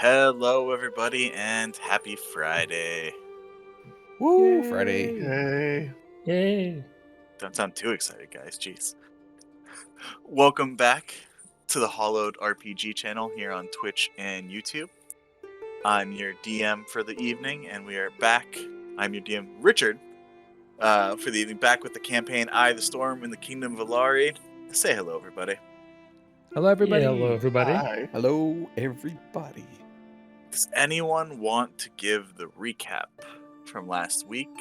Hello, everybody, and happy Friday. Woo, Yay. Friday. Hey. Yay. Don't sound too excited, guys. Jeez. Welcome back to the Hollowed RPG channel here on Twitch and YouTube. I'm your DM for the evening, and we are back. I'm your DM, Richard, for the evening, back with the campaign Eye the Storm in the Kingdom of Valari. Say hello, everybody. Hello, everybody. Yeah, hello, everybody. Hi. Hello, everybody. Does anyone want to give the recap from last week?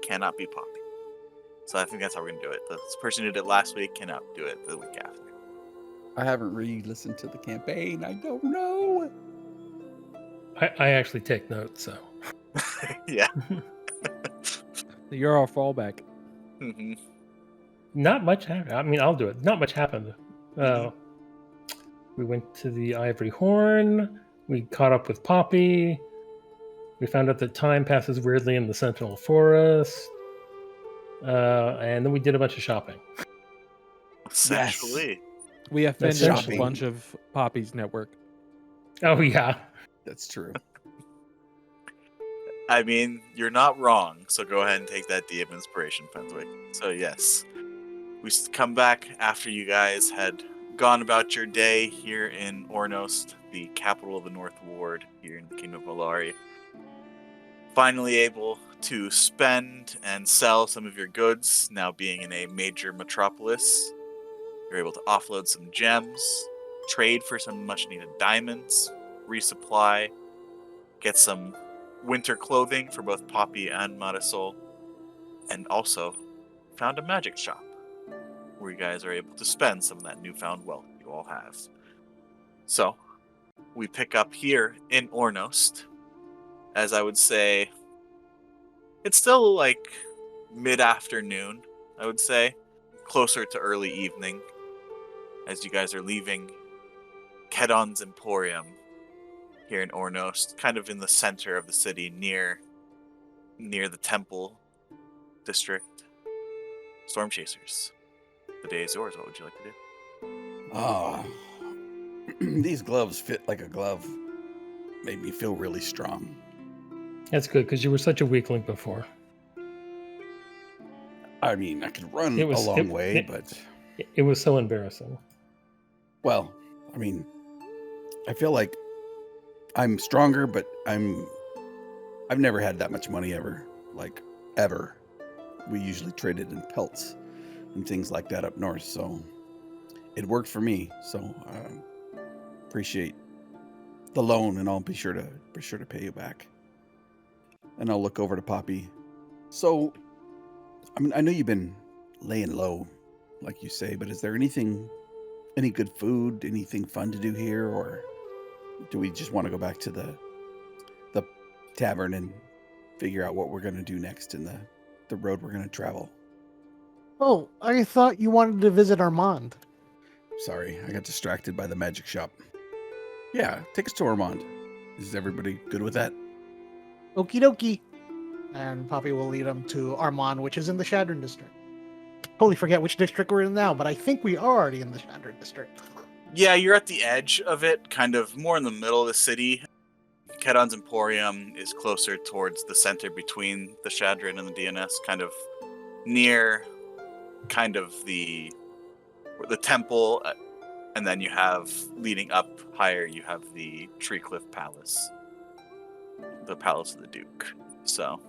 Cannot be Poppy. So I think that's how we're going to do it. The person who did it last week cannot do it the week after. I haven't re-listened to the campaign. I don't know. I actually take notes, so. Yeah. You're our fallback. Mm-hmm. Not much happened. I mean, I'll do it. Not much happened. We went to the Ivory Horn. We caught up with Poppy. We found out that time passes weirdly in the Sentinel Forest. And then we did a bunch of shopping. Essentially. We have That's finished a shopping. bunch of Poppy's network. Oh, yeah. That's true. I mean, you're not wrong, so go ahead and take that DM inspiration, Fenthwick. So yes, we come back after you guys had gone about your day here in Ornost, the capital of the North Ward here in the Kingdom of Valari. Finally able to spend and sell some of your goods, now being in a major metropolis. You're able to offload some gems, trade for some much-needed diamonds, resupply, get some winter clothing for both Poppy and Marisol, and also found a magic shop where you guys are able to spend some of that newfound wealth you all have. So, we pick up here in Ornost, as I would say, it's still like mid-afternoon, I would say, closer to early evening, as you guys are leaving Kedon's Emporium here in Ornost, kind of in the center of the city, near the temple district. Storm Chasers, the day is yours. What would you like to do? Ah, these gloves fit like a glove. Made me feel really strong. That's good, because you were such a weakling before. I mean, I could run a long way, but... It was so embarrassing. Well, I mean, I feel like I'm stronger, but I've never had that much money ever. Like, ever. We usually traded in pelts and things like that up north, so it worked for me. So appreciate the loan, and I'll be sure to pay you back. And I'll look over to Poppy. So, I mean, I know you've been laying low, like you say, but is there any good food, anything fun to do here, or do we just want to go back to the tavern and figure out what we're going to do next in the road we're going to travel? Oh, I thought you wanted to visit Armand. Sorry, I got distracted by the magic shop. Yeah, take us to Armand. Is everybody good with that? Okie dokie. And Poppy will lead him to Armand, which is in the Shadron district. Totally forget which district we're in now, but I think we are already in the Shadron district. Yeah, you're at the edge of it, kind of more in the middle of the city. Kedon's Emporium is closer towards the center between the Shadron and the DNS, kind of near kind of the temple, and then you have, leading up higher, you have the Treecliff Palace, the Palace of the Duke. So,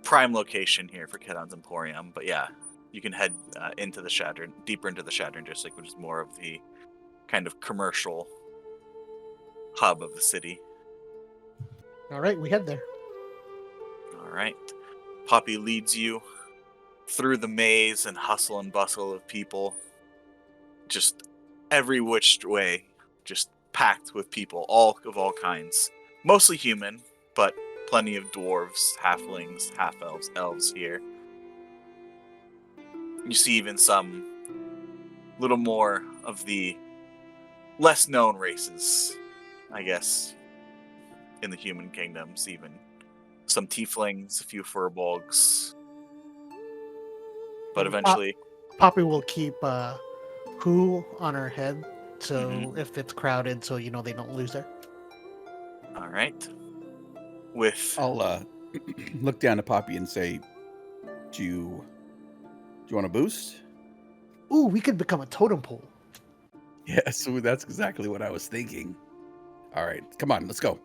prime location here for Kedon's Emporium, but yeah, you can head into the Shadron, deeper into the Shadron district, which is more of the kind of commercial hub of the city. All right, we head there. All right. Poppy leads you through the maze and hustle and bustle of people. Just every which way, just packed with people, all of all kinds. Mostly human, but plenty of dwarves, halflings, half-elves, elves here. You see even some little more of the less known races, I guess, in the human kingdoms, even some tieflings, a few furbolgs. But eventually... Poppy will keep Who on her head, so if it's crowded, so they don't lose her. All right. With I'll look down to Poppy and say, "Do you want a boost?" Ooh, we could become a totem pole. Yeah, so that's exactly what I was thinking. All right, come on, let's go.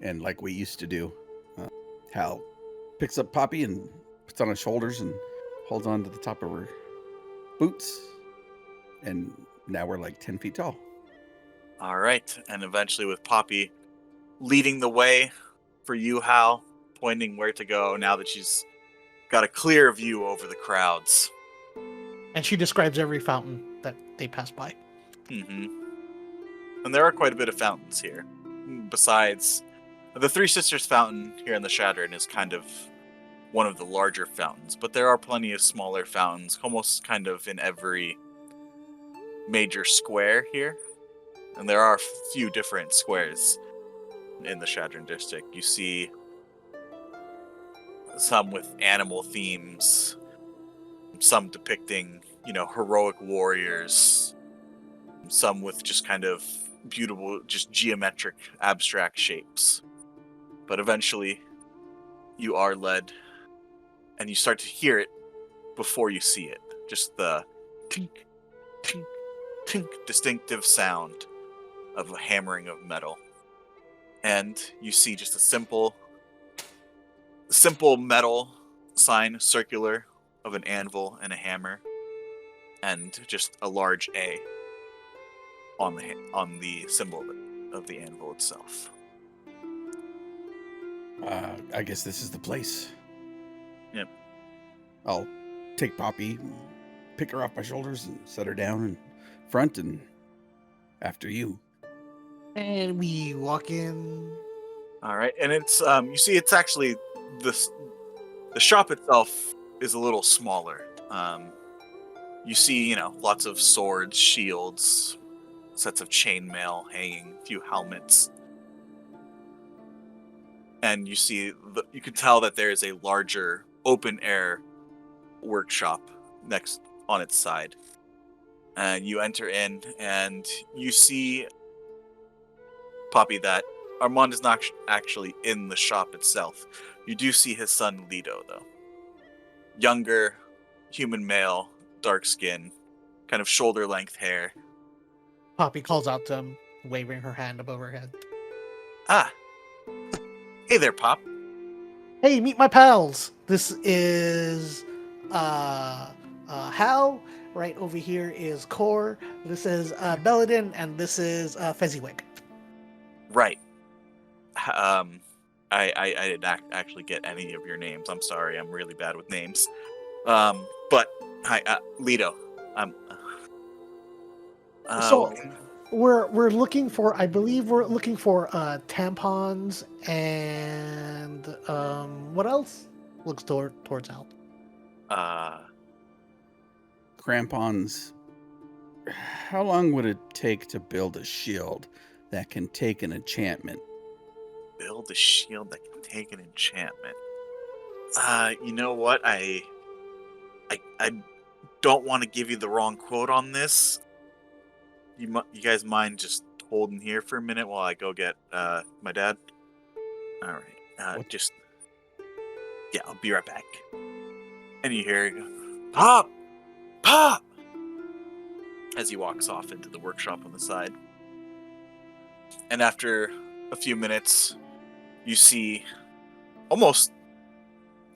And like we used to do, Hal picks up Poppy and puts on his shoulders and holds on to the top of her boots. And now we're like 10 feet tall. all right, and eventually with Poppy leading the way for you, Hal, pointing where to go now that she's got a clear view over the crowds. And she describes every fountain that they pass by. Mm-hmm. And there are quite a bit of fountains here. Besides, the Three Sisters fountain here in the Shadron is kind of one of the larger fountains, but there are plenty of smaller fountains, almost kind of in every major square here. And there are a few different squares in the Shadron district. You see some with animal themes, some depicting, heroic warriors, some with just kind of beautiful, just geometric, abstract shapes. But eventually, you are led, and you start to hear it before you see it. Just the tink, tink, tink distinctive sound of a hammering of metal. And you see just a simple metal sign, circular, of an anvil and a hammer, and just a large A on the symbol of the anvil itself. I guess this is the place. Yep. I'll take Poppy, pick her off my shoulders, and set her down in front, and after you. And we walk in. All right, and it's you see, it's actually the shop itself is a little smaller. You see, lots of swords, shields, sets of chainmail hanging, a few helmets. And you see, you can tell that there is a larger open air workshop next on its side. And you enter in, and you see, Poppy, that Armand is not actually in the shop itself. You do see his son Lido, though. Younger, human male, dark skin, kind of shoulder-length hair. Poppy calls out to him, waving her hand above her head. Ah. Hey there, Pop. Hey, meet my pals. This is Hal. Right over here is Core. This is Belladin, and this is Fenthwick. Right. I didn't actually get any of your names. I'm sorry. I'm really bad with names. But hi, Lido. So we're looking for. I believe we're looking for tampons and what else? Looks towards Al. Crampons. How long would it take to build a shield that can take an enchantment? Build a shield that can take an enchantment. You know what? I don't want to give you the wrong quote on this. You guys mind just holding here for a minute while I go get my dad? All right. Yeah, I'll be right back. And you hear it go, Pop! Pop! As he walks off into the workshop on the side. And after a few minutes, you see almost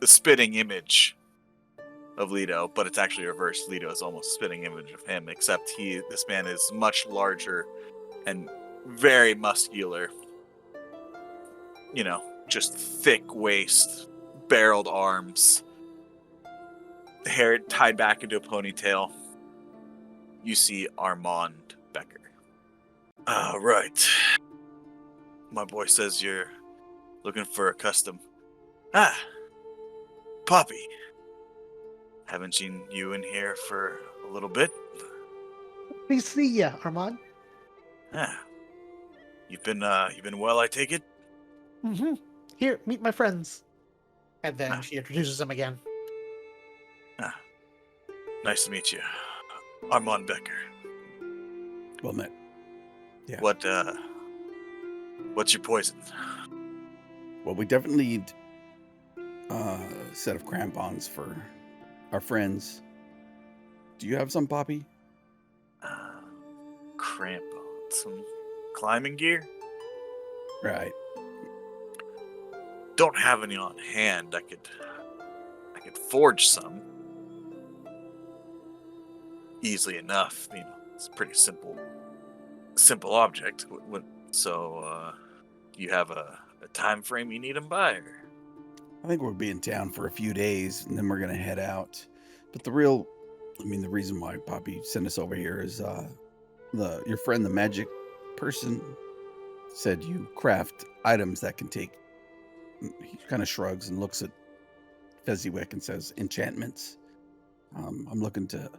the spitting image of Lido, but it's actually reversed. Lido is almost a spitting image of him, except this man is much larger and very muscular. Just thick waist, barreled arms, hair tied back into a ponytail. You see Armand Becker. Right. My boy says you're looking for a custom. Poppy. Haven't seen you in here for a little bit. Please see ya, Armand. You've been well, I take it? Mm-hmm. Here, meet my friends. And then she introduces them again. Nice to meet you. Armand Becker. Well met. Yeah. What's your poison? Well, we definitely need a set of crampons for our friends. Do you have some, Poppy? Crampons, some climbing gear. Right. Don't have any on hand. I could forge some easily enough. You know, it's a pretty simple object. So, do you have a time frame you need them by? Or? I think we'll be in town for a few days, and then we're gonna head out. But the reason why Poppy sent us over here is your friend, the magic person, said you craft items that can take. He kind of shrugs and looks at Fenthwick and says, "Enchantments." I'm looking to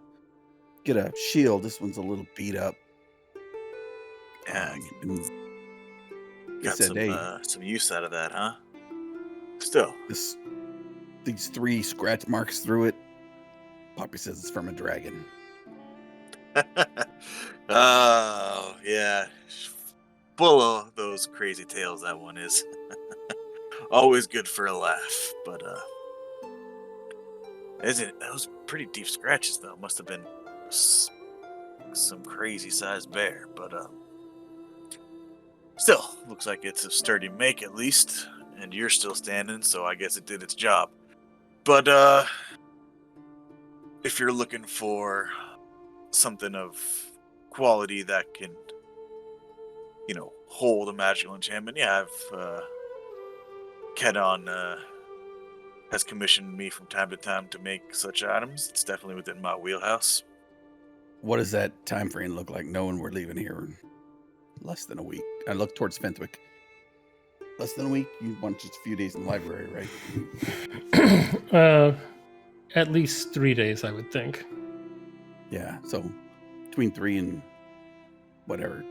get a shield. This one's a little beat up. Yeah, And he got said, "Hey, some use out of that, huh? Still, these 3 scratch marks through it." Poppy says it's from a dragon. oh yeah, full of those crazy tales. That one is always good for a laugh. But those pretty deep scratches though? Must have been some crazy sized bear. But still, looks like it's a sturdy make at least, and you're still standing, so I guess it did its job. But if you're looking for something of quality that can, hold a magical enchantment, yeah, Kedon has commissioned me from time to time to make such items. It's definitely within my wheelhouse. What does that time frame look like, knowing we're leaving here in less than a week? I look towards Fenthwick. Less than a week? You want just a few days in the library, right? At least 3 days, I would think. Yeah, so between 3 and whatever.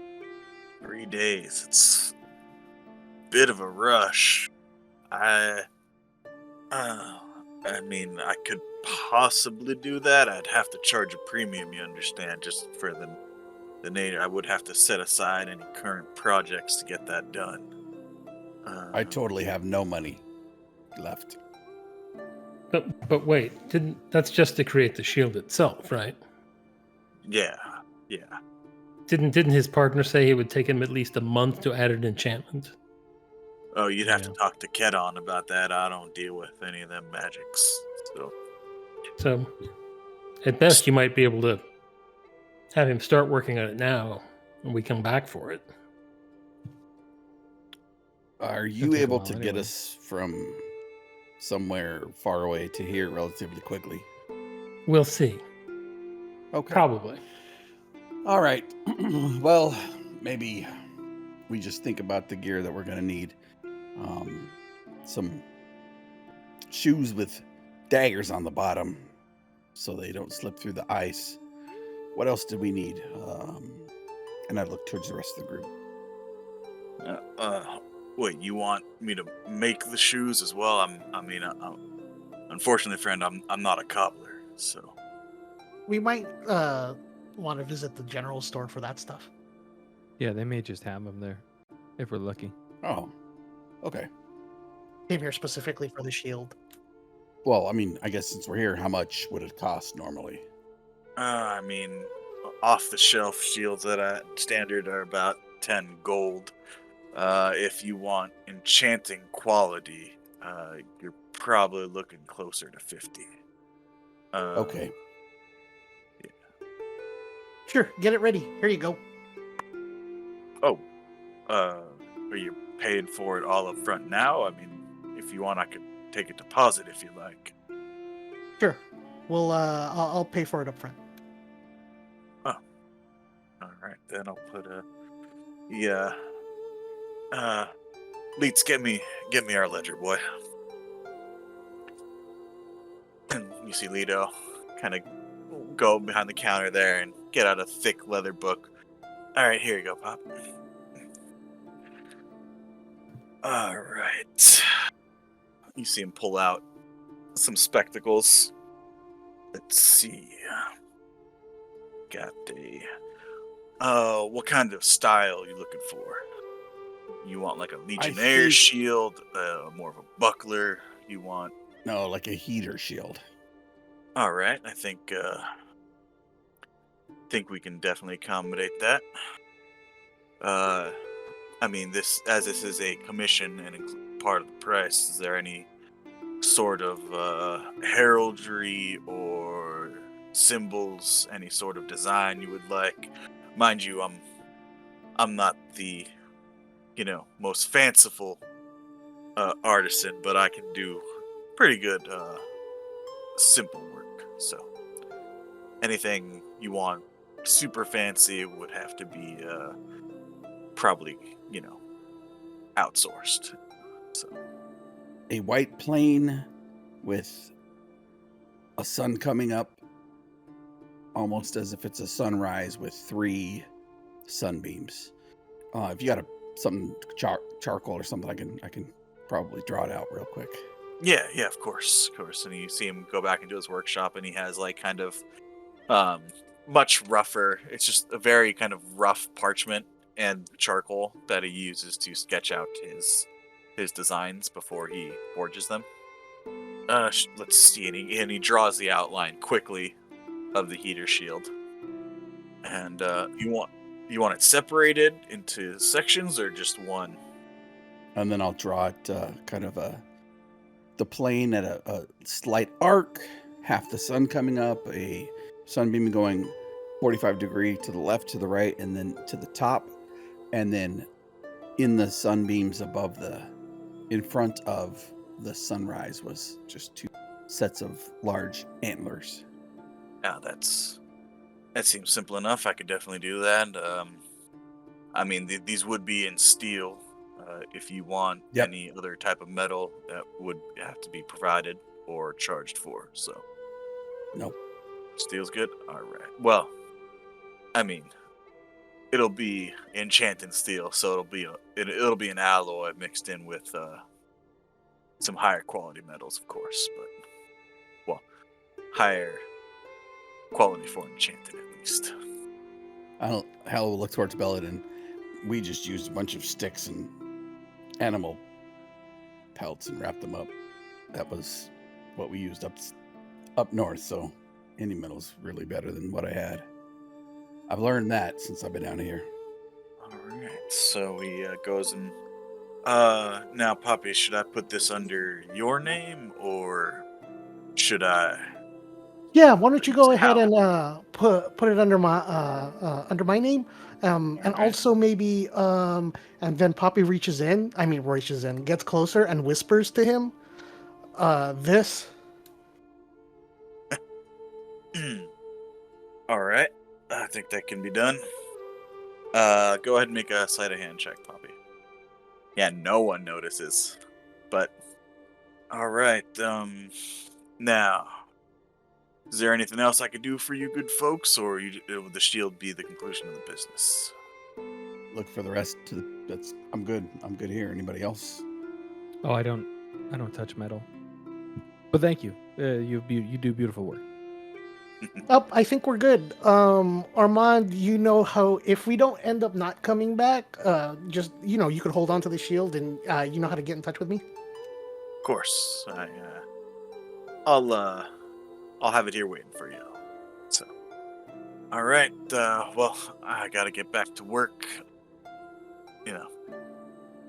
3 days. It's a bit of a rush. I mean, I could possibly do that. I'd have to charge a premium, you understand, just for the nature. I would have to set aside any current projects to get that done. I totally have no money left. But wait, that's just to create the shield itself, right? Yeah. Didn't his partner say it would take him at least a month to add an enchantment? Oh, you'd have to talk to Kedon about that. I don't deal with any of them magics. So, at best, you might be able to have him start working on it now, and we come back for it. Are you able to get us from somewhere far away to here relatively quickly? We'll see. Okay. Probably. All right. Well, maybe we just think about the gear that we're going to need. Some shoes with daggers on the bottom so they don't slip through the ice. What else do we need? And I look towards the rest of the group. Wait, you want me to make the shoes as well? Unfortunately, friend, I'm not a cobbler, so. We might want to visit the general store for that stuff. Yeah, they may just have them there, if we're lucky. Oh, okay. Came here specifically for the shield. Well, I mean, I guess since we're here, how much would it cost normally? Off-the-shelf shields that standard are about 10 gold. If you want enchanting quality, you're probably looking closer to 50. Okay. Yeah. Sure, get it ready. Here you go. Oh, are you paying for it all up front now? I mean, if you want, I could take a deposit if you like. Sure. Well, I'll pay for it up front. Oh. All right, then I'll put Leets, get me our ledger, boy. You see Leto kind of go behind the counter there and get out a thick leather book. All right, here you go, Pop. All right. You see him pull out some spectacles. Let's see. Got what kind of style are you looking for? You want like a I Legionnaire think- shield, more of a buckler. You want. No, like a heater shield. All right, I think we can definitely accommodate that. I mean, this is a commission and part of the price. Is there any sort of heraldry or symbols, any sort of design you would like? Mind you, I'm not the most fanciful artisan, but I can do pretty good simple work. So anything you want super fancy would have to be probably outsourced. So A white plane with a sun coming up, almost as if it's a sunrise with 3 sunbeams. If you got something charcoal or something, I can probably draw it out real quick. yeah, of course. And you see him go back into his workshop, and he has like kind of much rougher. It's just a very kind of rough parchment and charcoal that he uses to sketch out his designs before he forges them. Let's see, and he draws the outline quickly of the heater shield. And you want it separated into sections or just one? And then I'll draw it kind of the plane at a slight arc, half the sun coming up, a sunbeam going 45-degree to the left, to the right, and then to the top. And then in the sunbeams in front of the sunrise was just 2 sets of large antlers. Yeah, that seems simple enough. I could definitely do that. I mean, these would be in steel. If you want Yep. any other type of metal, that would have to be provided or charged for. So, Nope. steel's good. All right. Well, I mean, it'll be enchanted steel, so it'll be an alloy mixed in with some higher quality metals, of course, but higher quality for enchanted at least. Hal will look towards Bellet, and we just used a bunch of sticks and animal pelts and wrapped them up. That was what we used up north, so any metal's really better than what I had. I've learned that since I've been down here. All right, so he goes and now, Poppy, should I put this under your name or should I? Yeah, why don't you go How? ahead and put it under my name, and Alright. also maybe and then Poppy reaches in, gets closer and whispers to him, this. All right, I think that can be done. Go ahead and make a sleight of hand check, Poppy. Yeah, no one notices, but all right. Now, is there anything else I could do for you, good folks, or will the shield be the conclusion of the business? Look for the rest I'm good. I'm good here. Anybody else? Oh, I don't touch metal. But thank you. You do beautiful work. Oh, I think we're good. Armand, you know how if we don't end up not coming back, just you could hold on to the shield, and you know how to get in touch with me. Of course, I'll have it here waiting for you. So, all right. Well, I gotta get back to work.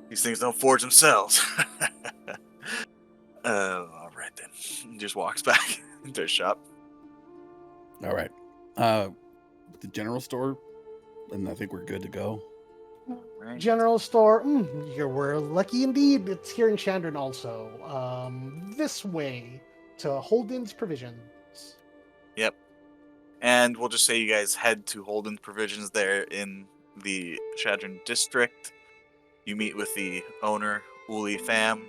These things don't forge themselves. All right then. He just walks back into his shop. All right. The general store, and I think we're good to go. Right. General store. We're lucky indeed. It's here in Chandron also. This way to Holden's Provisions. Yep. And we'll just say you guys head to Holden's Provisions there in the Shadron district. You meet with the owner, Uli Pham.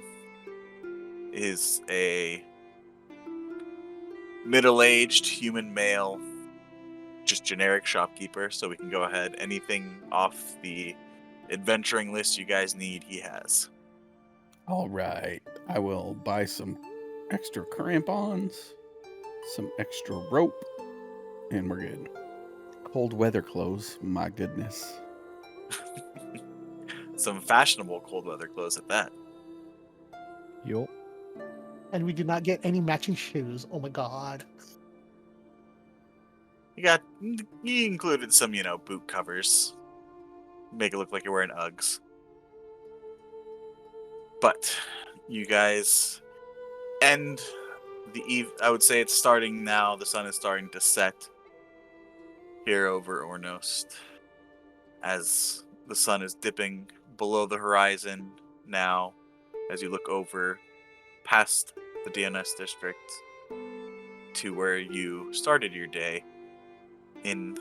Is a middle-aged human male, just generic shopkeeper, so we can go ahead. Anything off the adventuring list you guys need, he has. All right. I will buy some extra crampons, some extra rope, and we're good. Cold weather clothes. My goodness. Some fashionable cold weather clothes at that. Yup. And we did not get any matching shoes. Oh my god. You included some, boot covers. Make it look like you're wearing Uggs. But you guys end the eve. I would say it's starting now. The sun is starting to set here over Ornost, as the sun is dipping below the horizon now, as you look over past the DNS district to where you started your day in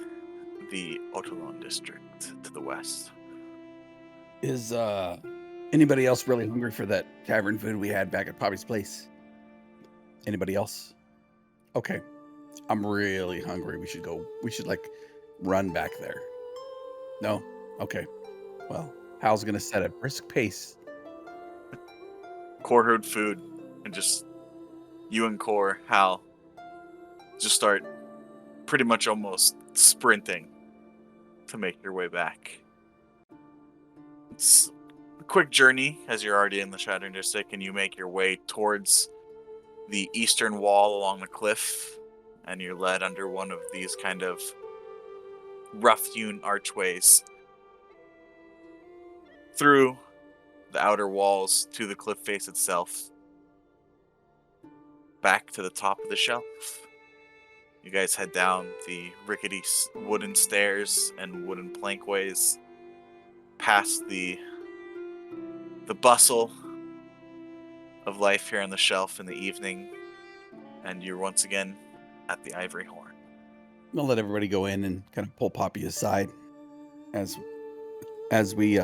the Otolon district to the west. Is anybody else really hungry for that tavern food we had back at Poppy's place? Anybody else? Okay. I'm really hungry. We should like run back there. No? Okay. Well, Hal's gonna set a brisk pace. Core heard food, and just you and Core, Hal, just start pretty much almost sprinting to make your way back. It's a quick journey as you're already in the Shattered District, and you make your way towards the eastern wall along the cliff, and you're led under one of these kind of rough-hewn archways through the outer walls to the cliff face itself, back to the top of the shelf. You guys head down the rickety wooden stairs and wooden plankways, past the bustle of life here on the shelf in the evening, and you're once again at the Ivory Horn. I'll let everybody go in and kind of pull Poppy aside as we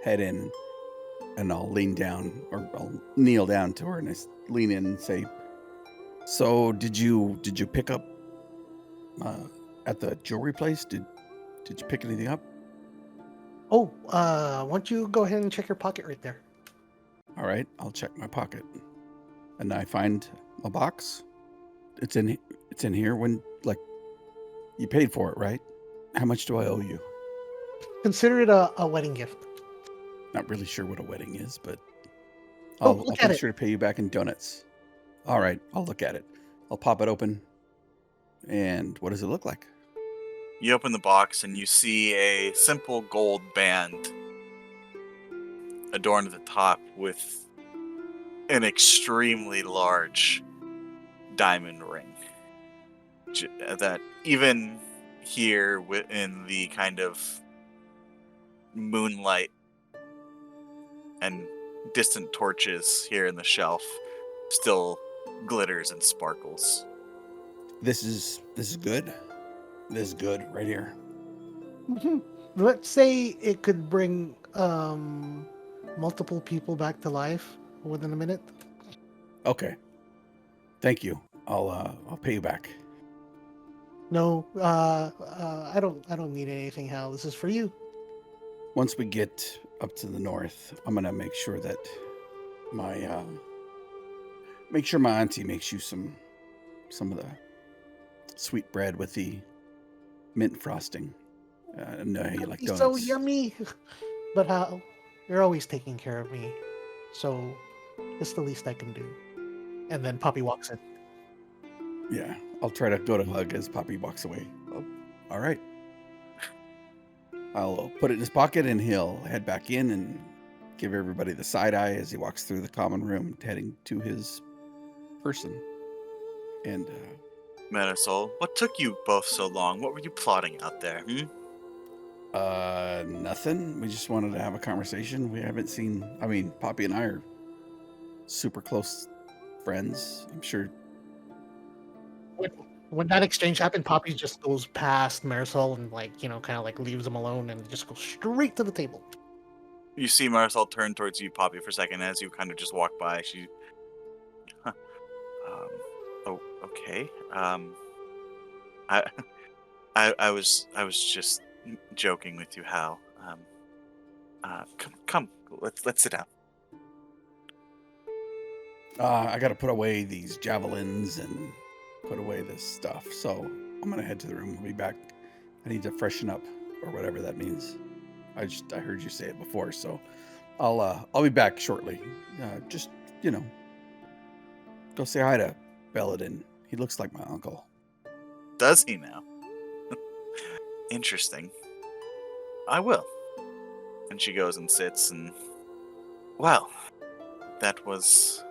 head in, and I'll lean down, or I'll kneel down to her, and I lean in and say, "So did you pick up at the jewelry place? Did you pick anything up?" Oh, why don't you go ahead and check your pocket right there? All right, I'll check my pocket, and I find a box. It's in here. When, like, you paid for it, right? How much do I owe you? Consider it a wedding gift. Not really sure what a wedding is, but Oh, I'll look at make it. sure to pay you back in donuts. All right, I'll look at it. I'll pop it open. And what does it look like? You open the box and you see a simple gold band adorned at the top with an extremely large diamond ring. That even here within the kind of moonlight and distant torches here in the shelf still glitters and sparkles. This is good. This is good right here. Let's say it could bring multiple people back to life within a minute. Okay. Thank you. I'll pay you back. No, I don't need anything, Hal. This is for you. Once we get up to the north, I'm gonna make sure that my auntie makes you some of the sweet bread with the mint frosting. I know how you like It's donuts. so yummy. But Hal, you're always taking care of me, so it's the least I can do. And then Poppy walks in. Yeah, I'll try to go to hug as Poppy walks away. Oh, all right. I'll put it in his pocket, and he'll head back in and give everybody the side eye as he walks through the common room, heading to his person. And Metasol, what took you both so long? What were you plotting out there? nothing. We just wanted to have a conversation. We haven't seen. I mean, Poppy and I are super close friends. I'm sure. When that exchange happened, Poppy just goes past Marisol and kind of leaves him alone and just goes straight to the table. You see Marisol turn towards you, Poppy, for a second as you kind of just walk by. She, oh, okay. I was just joking with you, Hal. Come, let's sit down. I got to put away these javelins and put away this stuff. So I'm gonna head to the room. I'll be back. I need to freshen up, or whatever that means. I heard you say it before, so I'll be back shortly. Just go say hi to Belladin. He looks like my uncle. Does he now? Interesting. I will. And she goes and sits, and well, that was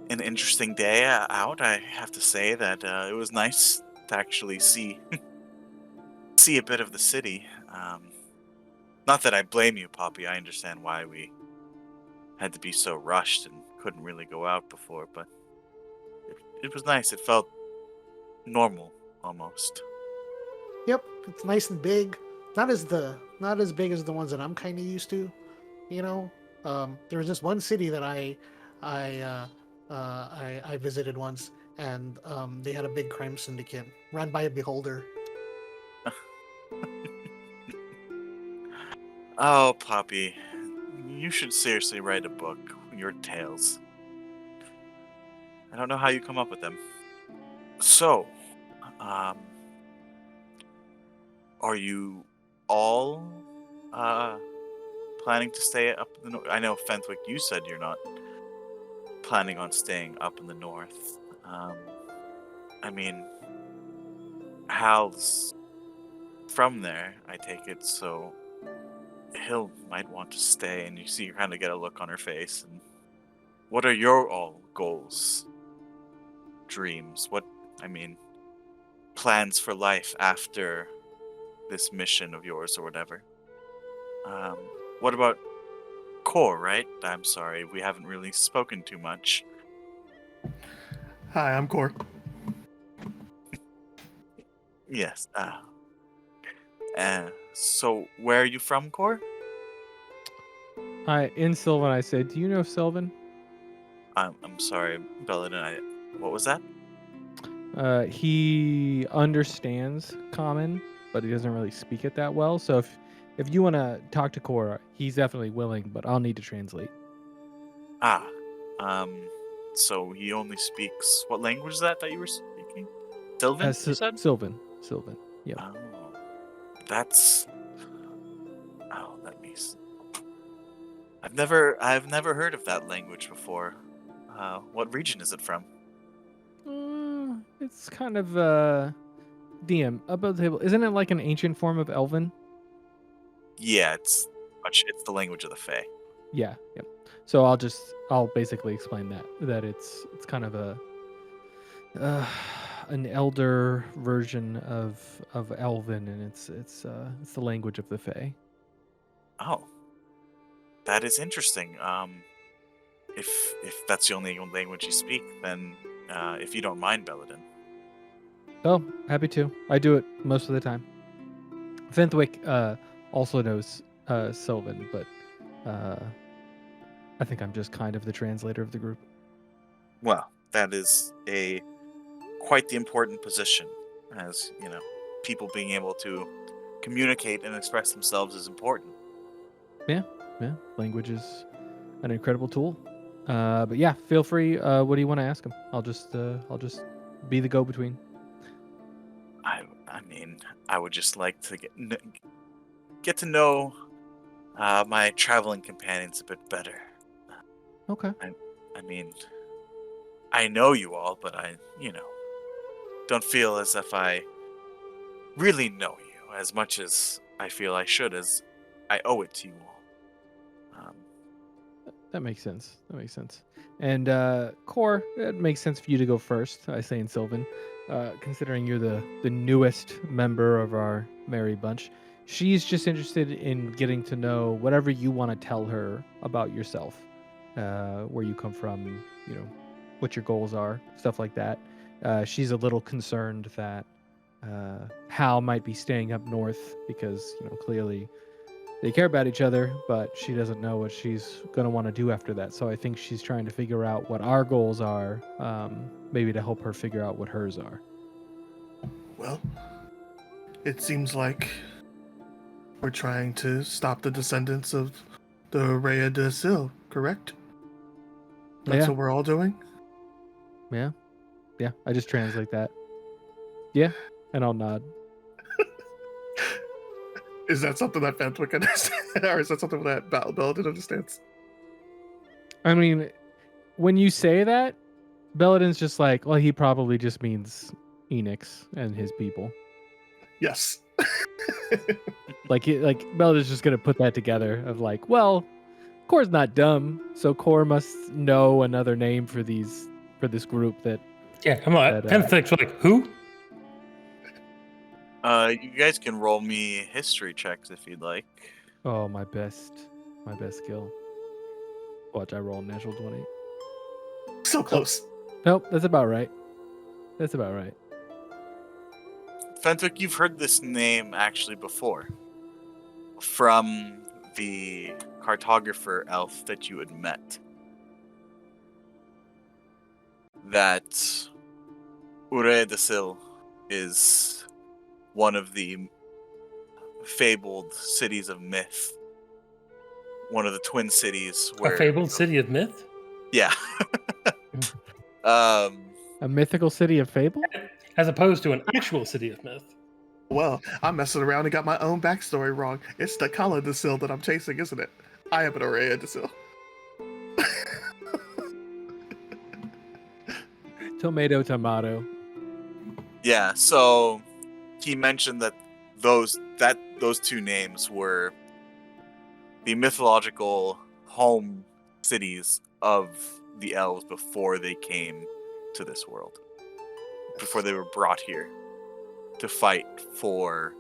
an interesting day out. I have to say that it was nice to actually see a bit of the city. Not that I blame you, Poppy. I understand why we had to be so rushed and couldn't really go out before, but it was nice. It felt normal almost. Yep, it's nice and big. Not as big as the ones that I'm kind of used to. You know, there was this one city that I I visited once, and they had a big crime syndicate run by a beholder. Oh, Poppy, you should seriously write a book. Your tales. I don't know how you come up with them. So, um, are you all planning to stay up in the north? I know Fenthwick, you said you're not planning on staying up in the north. I mean, Hal's from there, I take it, so Hill might want to stay, and you kind of get a look on her face. And what are your all goals, dreams? I mean, plans for life after this mission of yours or whatever? Um, what about Core, right? I'm sorry, we haven't really spoken too much. Hi, I'm Core. Yes. So where are you from, Core? In Sylvan, I say, do you know Sylvan? I'm sorry, Belladin. What was that? He understands Common, but he doesn't really speak it that well. So if you want to talk to Cora, he's definitely willing, but I'll need to translate. Ah, so he only speaks. What language is that you were speaking? Sylvan, you said? Sylvan. Yeah. Oh, that's. Oh, let me. I've never heard of that language before. What region is it from? It's kind of DM above the table. Isn't it like an ancient form of Elven? Yeah, it's the language of the Fae. Yeah. Yep. So I'll basically explain that it's kind of a an elder version of Elven, and it's the language of the Fae. Oh, that is interesting. If that's the only language you speak, then if you don't mind, Belladin. Oh, happy to. I do it most of the time. Fenthwick also knows Sylvan, but I think I'm just kind of the translator of the group. Well, that is quite the important position, as you know, people being able to communicate and express themselves is important. Yeah. Language is an incredible tool. But yeah, feel free. What do you want to ask him? I'll just be the go-between. I mean, I would just like to get to know my traveling companions a bit better. Okay. I mean, I know you all, but I don't feel as if I really know you as much as I feel I should, as I owe it to you all. That makes sense. And Core, it makes sense for you to go first. I say in Sylvan, considering you're the newest member of our merry bunch. She's just interested in getting to know whatever you want to tell her about yourself, where you come from, what your goals are, stuff like that. She's a little concerned that Hal might be staying up north because, clearly they care about each other, but she doesn't know what she's going to want to do after that. So I think she's trying to figure out what our goals are, maybe to help her figure out what hers are. Well, it seems like we're trying to stop the descendants of the Rhea de Sil, correct? That's what we're all doing? Yeah. I just translate that. Yeah, and I'll nod. Is that something that Fenthwick understands? Or is that something that Belladin understands? I mean, when you say that, Belladin's just like, well, he probably just means Enix and his people. Yes. Like Belladin's just gonna put that together of like, well, Core's not dumb, so Core must know another name for this group that. Yeah, come on. That, Fenthwick's like, who? You guys can roll me history checks if you'd like. Oh, my best skill. Watch, I roll a natural 20. So close. Nope, that's about right. Fenthwick, you've heard this name actually before from the cartographer elf that you had met. That Ure de Sil is one of the fabled cities of myth. One of the twin cities where A fabled city of myth? Yeah. A mythical city of fable? As opposed to an actual city of myth. Well, I'm messing around and got my own backstory wrong. It's the Kala de Sil that I'm chasing, isn't it? I am an Aurea de Sil. Tomato. Yeah, so he mentioned that those two names were the mythological home cities of the elves before they came to this world. Before they were brought here to fight for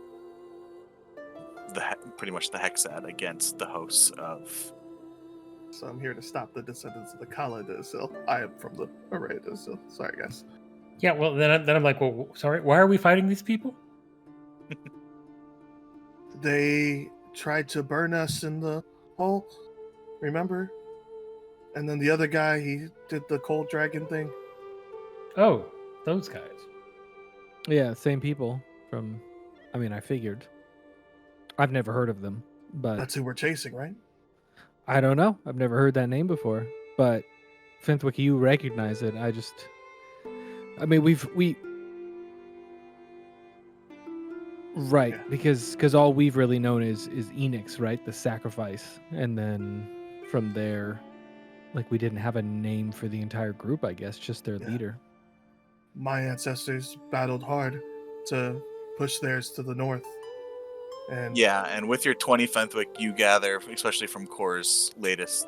pretty much the Hexad against the hosts of. So I'm here to stop the descendants of the Kala de Sil. I am from the Aurea de Sil. Sorry, guys. Yeah, well, then I'm like, well, sorry, why are we fighting these people? They tried to burn us in the hole, remember? And then the other guy, he did the cold dragon thing. Oh, those guys. Yeah, same people from. I mean, I figured. I've never heard of them, but That's who we're chasing, right? I don't know. I've never heard that name before. But Fenthwick, you recognize it. I mean, we. Right, Yeah. because all we've really known is Enix, right? The sacrifice, and then from there, like we didn't have a name for the entire group. I guess just their Yeah. leader. My ancestors battled hard to push theirs to the north. And Yeah, and with your 20 Fenthwick, you gather, especially from Core's latest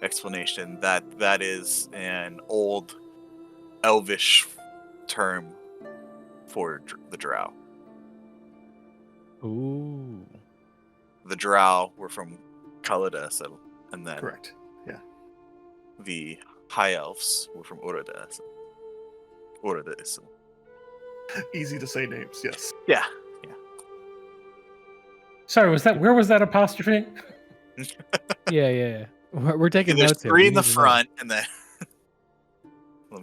explanation, that is an old elvish term for the drow. Ooh. The drow were from Kalada, and then correct. Yeah. the high elves were from Urada. Easy to say names, yes. Yeah. Sorry, where was that apostrophe? Yeah. We're taking There's notes here. 3 We in the need to know. front, and then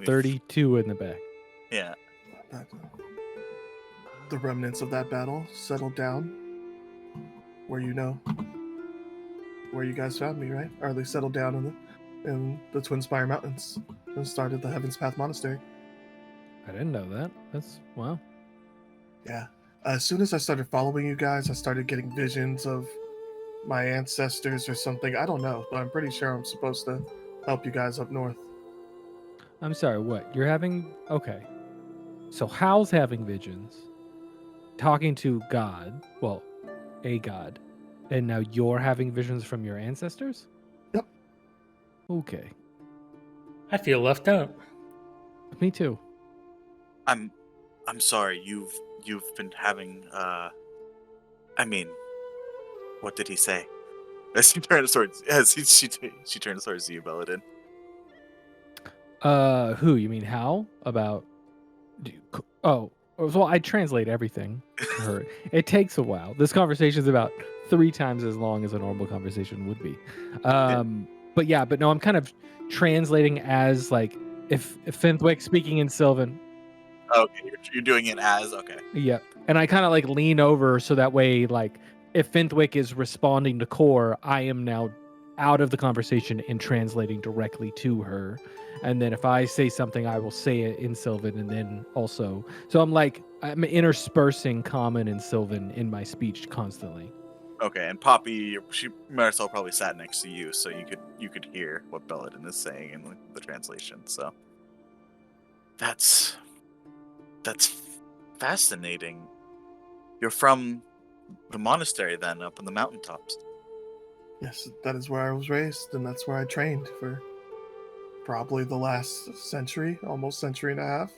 32 in the back. Yeah. The remnants of that battle settled down where you guys found me, right? Or they settled down in the Twin Spire Mountains and started the Heaven's Path Monastery. I didn't know that. That's wow. Yeah. As soon as I started following you guys, I started getting visions of my ancestors or something. I don't know, but I'm pretty sure I'm supposed to help you guys up north. I'm sorry, what? You're having okay. So Hal's having visions, talking to God, well, a god, and now you're having visions from your ancestors? Yep. Okay. I feel left out. Me too. I'm sorry. You've been having I mean, what did he say? As she turns towards she turns towards you, Belladin. Who? You mean Hal? About oh, well, I translate everything to her. It takes a while. This conversation is about 3 times as long as a normal conversation would be. But no, I'm kind of translating as like if Fenthwick speaking in Sylvan. Okay, you're doing it as okay. Yep. And I kind of like lean over so that way, like, if Fenthwick is responding to Core, I am now out of the conversation and translating directly to her. And then if I say something, I will say it in Sylvan and then also. So I'm like, I'm interspersing Common and Sylvan in my speech constantly. Okay, and Poppy, Marisol probably sat next to you, so you could hear what Belladin is saying in the translation. So that's fascinating. You're from the monastery then, up in the mountaintops. Yes, that is where I was raised, and that's where I trained for probably the last century, almost century and a half.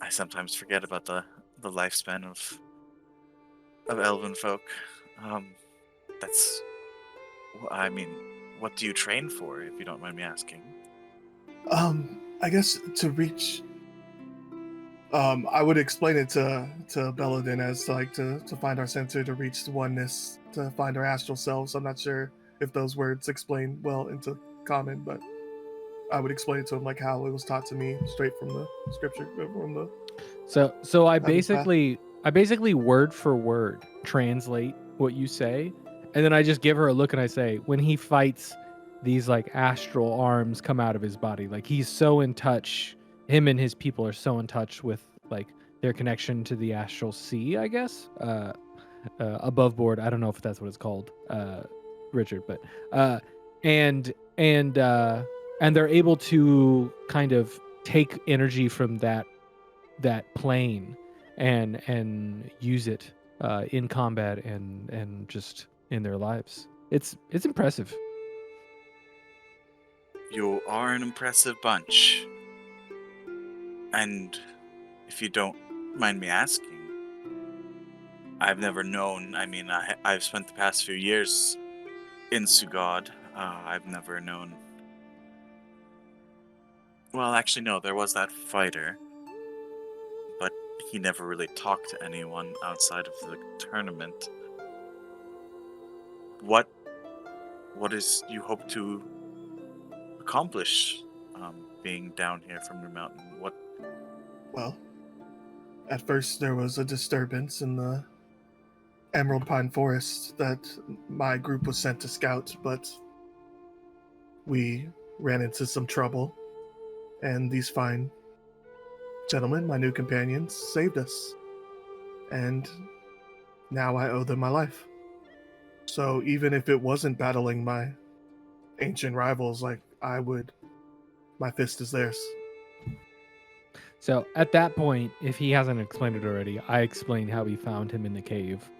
I sometimes forget about the lifespan of elven folk. That's, I mean, what do you train for, if you don't mind me asking? I guess to reach. I would explain it to Belladin as like to find our center, to reach the oneness, to find our astral selves. I'm not sure if those words explain well into common, but I would explain it to him like how it was taught to me straight from the scripture, from the. So I Heaven's path. basically word for word translate what you say, and then I just give her a look and I say, when he fights, these like astral arms come out of his body. Like he's so in touch. Him and his people are so in touch with like their connection to the astral sea, I guess. Above board. I don't know if that's what it's called, Richard, but and they're able to kind of take energy from that plane and use it in combat and just in their lives. It's impressive. You are an impressive bunch. And if you don't mind me asking, I've never known, I've spent the past few years in Sugod. I've never known. Well, actually, no, there was that fighter, but he never really talked to anyone outside of the tournament. What is you hope to accomplish being down here from your mountain? What? Well, at first there was a disturbance in the Emerald Pine Forest that my group was sent to scout, but we ran into some trouble, and these fine gentlemen, my new companions, saved us. And now I owe them my life. So even if it wasn't battling my ancient rivals, like I would, my fist is theirs. So at that point, if he hasn't explained it already, I explained how we found him in the cave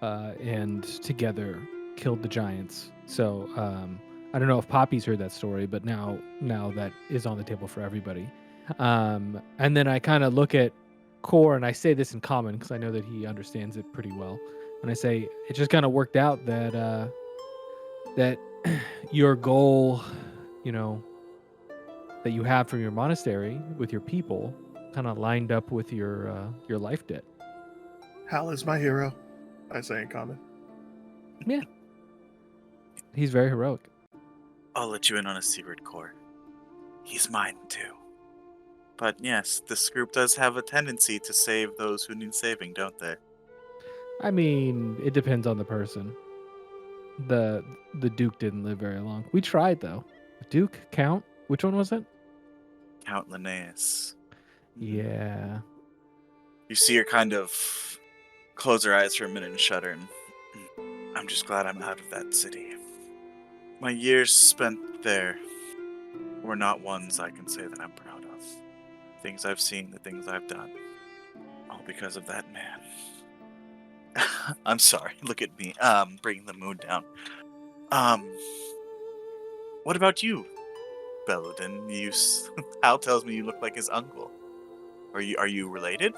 and together killed the giants. So I don't know if Poppy's heard that story, but now that is on the table for everybody. And then I kind of look at Core, and I say this in common because I know that he understands it pretty well. And I say, it just kind of worked out that that your goal, that you have from your monastery with your people kind of lined up with your life debt. Hal is my hero, I say in common. Yeah. He's very heroic. I'll let you in on a secret, Core. He's mine too. But yes, this group does have a tendency to save those who need saving, don't they? I mean, it depends on the person. The Duke didn't live very long. We tried though. Duke, Count, which one was it? Count Linnaeus. Yeah. You see her kind of close her eyes for a minute and shudder, and I'm just glad I'm out of that city. My years spent there were not ones I can say that I'm proud of. Things I've seen, the things I've done, all because of that man. I'm sorry, look at me, bringing the mood down. What about you, Belladin? Hal tells me you look like his uncle. Are you related?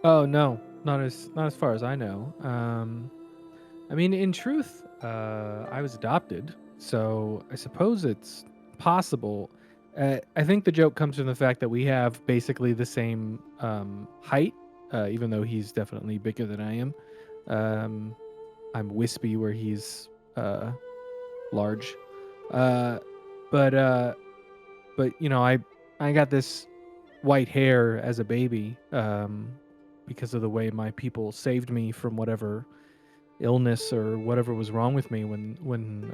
Oh no, not as far as I know. I mean, in truth, I was adopted, so I suppose it's possible. I think the joke comes from the fact that we have basically the same height, even though he's definitely bigger than I am. I'm wispy where he's large, but I got this white hair as a baby because of the way my people saved me from whatever illness or whatever was wrong with me when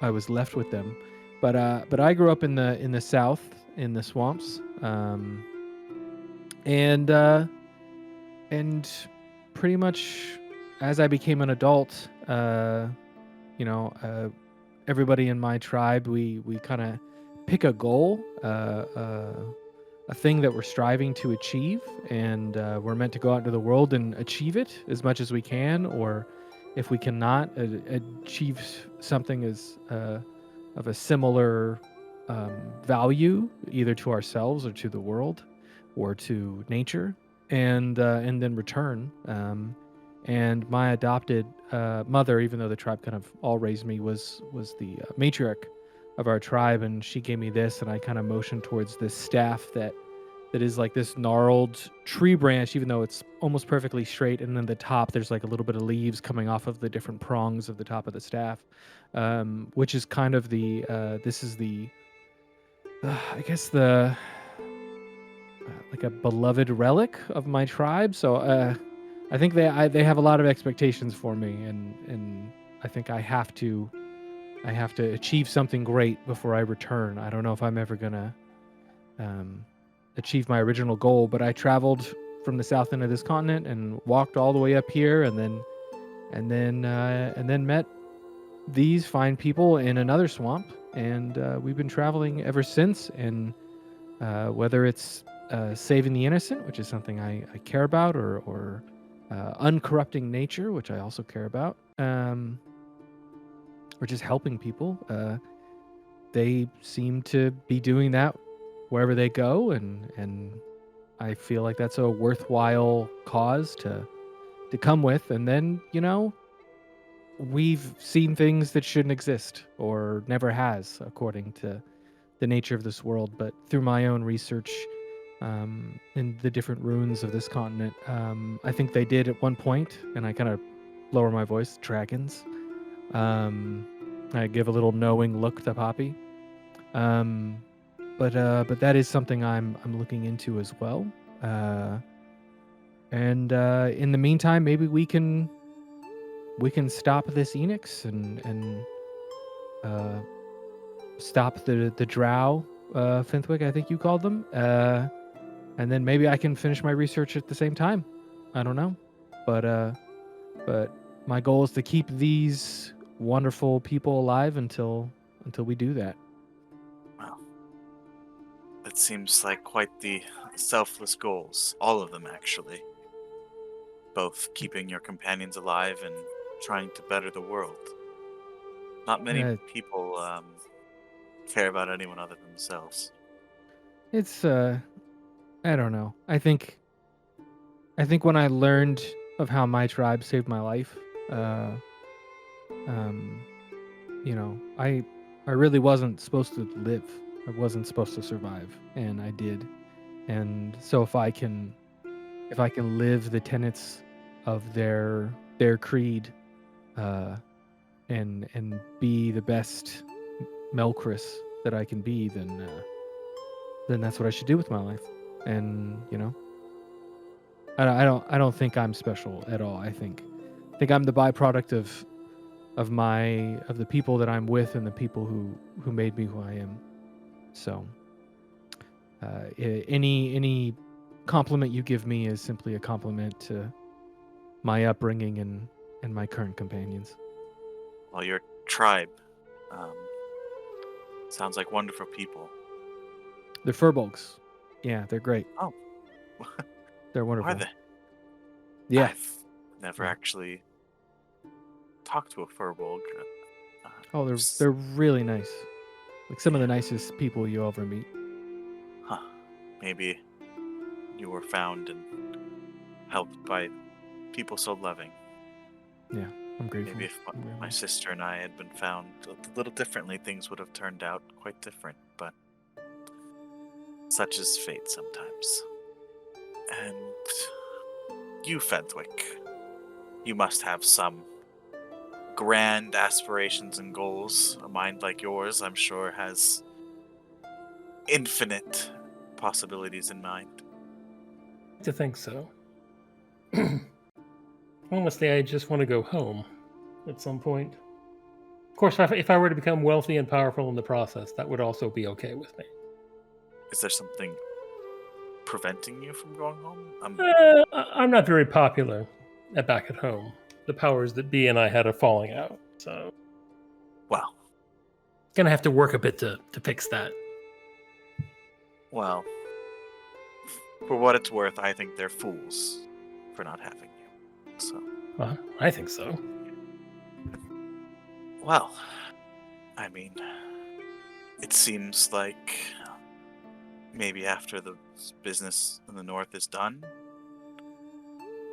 I was left with them. But I grew up in the South, in the swamps. And pretty much as I became an adult, everybody in my tribe, we kind of pick a goal, a thing that we're striving to achieve, and we're meant to go out into the world and achieve it as much as we can, or if we cannot achieve something as of a similar value, either to ourselves or to the world or to nature, and then return. And my adopted mother, even though the tribe kind of all raised me, was the matriarch of our tribe, and she gave me this, and I kind of motioned towards this staff that is like this gnarled tree branch, even though it's almost perfectly straight, and then the top there's like a little bit of leaves coming off of the different prongs of the top of the staff, which is kind of the this is the I guess the like a beloved relic of my tribe. So I think they have a lot of expectations for me, and I think I have to achieve something great before I return. I don't know if I'm ever gonna achieve my original goal, but I traveled from the south end of this continent and walked all the way up here, and then met these fine people in another swamp, and we've been traveling ever since. And whether it's saving the innocent, which is something I care about, or uncorrupting nature, which I also care about, or just helping people, they seem to be doing that wherever they go, and I feel like that's a worthwhile cause to come with. And then, we've seen things that shouldn't exist or never has, according to the nature of this world. But through my own research in the different ruins of this continent, I think they did at one point, and I kind of lower my voice, dragons. I give a little knowing look to Poppy. But that is something I'm looking into as well. And in the meantime, maybe we can stop this Enix and stop the drow, Fenthwick, I think you called them. And then maybe I can finish my research at the same time. I don't know, but my goal is to keep these wonderful people alive until we do that. Wow. That seems like quite the selfless goals. All of them, actually. Both keeping your companions alive and trying to better the world. Not many people care about anyone other than themselves. It's I don't know. I think when I learned of how my tribe saved my life, I really wasn't supposed to live. I wasn't supposed to survive, and I did. And so if I can live the tenets of their creed, and be the best Melchris that I can be, then that's what I should do with my life. And I don't think I'm special at all. I think I'm the byproduct of the people that I'm with and the people who made me who I am. So any compliment you give me is simply a compliment to my upbringing and my current companions. Well, your tribe sounds like wonderful people. They're furbolgs. Yeah, they're great. Oh. They're wonderful. Are they? Yeah. I've never actually talked to a furbolg. Oh, they're really nice. Like some of the nicest people you ever meet. Huh. Maybe you were found and helped by people so loving. Yeah, I'm grateful. Maybe if my sister and I had been found a little differently, things would have turned out quite different, but such is fate sometimes. And you, Fenthwick, you must have some grand aspirations and goals. A mind like yours, I'm sure, has infinite possibilities in mind. To think so. Honestly, I just want to go home at some point. Of course, if I were to become wealthy and powerful in the process, that would also be okay with me. Is there something preventing you from going home? I'm not very popular back at home. The powers that be and I had a falling out, so Well, gonna have to work a bit to fix that. well, for what it's worth, I think they're fools for not having you. So, I think so. well, I mean, it seems like maybe after the business in the north is done,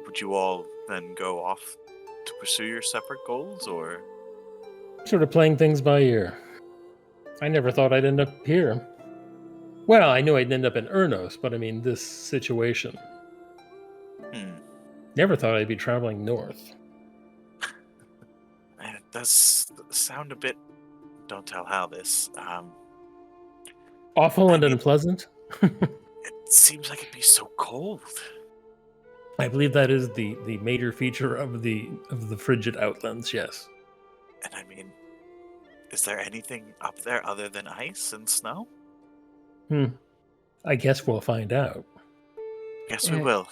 would you all then go off to pursue your separate goals, or? Sort of playing things by ear. I never thought I'd end up here. Well, I knew I'd end up in Ernos, but I mean this situation. Never thought I'd be traveling north. And it does sound a bit. Don't tell Hal this. Awful I and mean- unpleasant. It seems like it'd be so cold. I believe that is the major feature of the frigid outlands. Yes. And I mean, is there anything up there other than ice and snow? I guess we'll find out. Guess we will.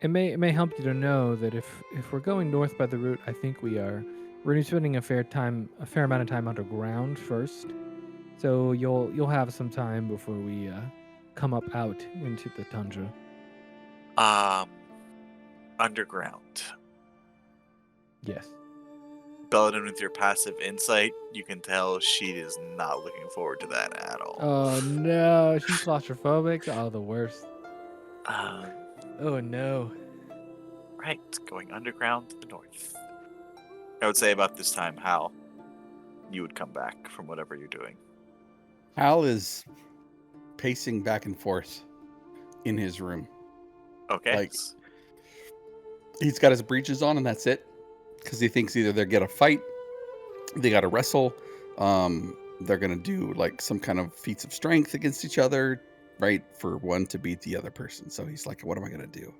It may help you to know that if we're going north by the route, I think we're going to be spending a fair amount of time underground first. So you'll have some time before we come up out into the tundra. Underground. Yes. Belladin, with your passive insight, you can tell she is not looking forward to that at all. Oh no, she's claustrophobic. Oh, the worst. Oh no. Right, going underground to the north. I would say about this time, Hal, you would come back from whatever you're doing. Hal is pacing back and forth in his room. Okay. Like, he's got his breeches on and that's it. Because he thinks either they're going to fight, they got to wrestle, they're going to do like some kind of feats of strength against each other, right? For one to beat the other person. So he's like, what am I going to do?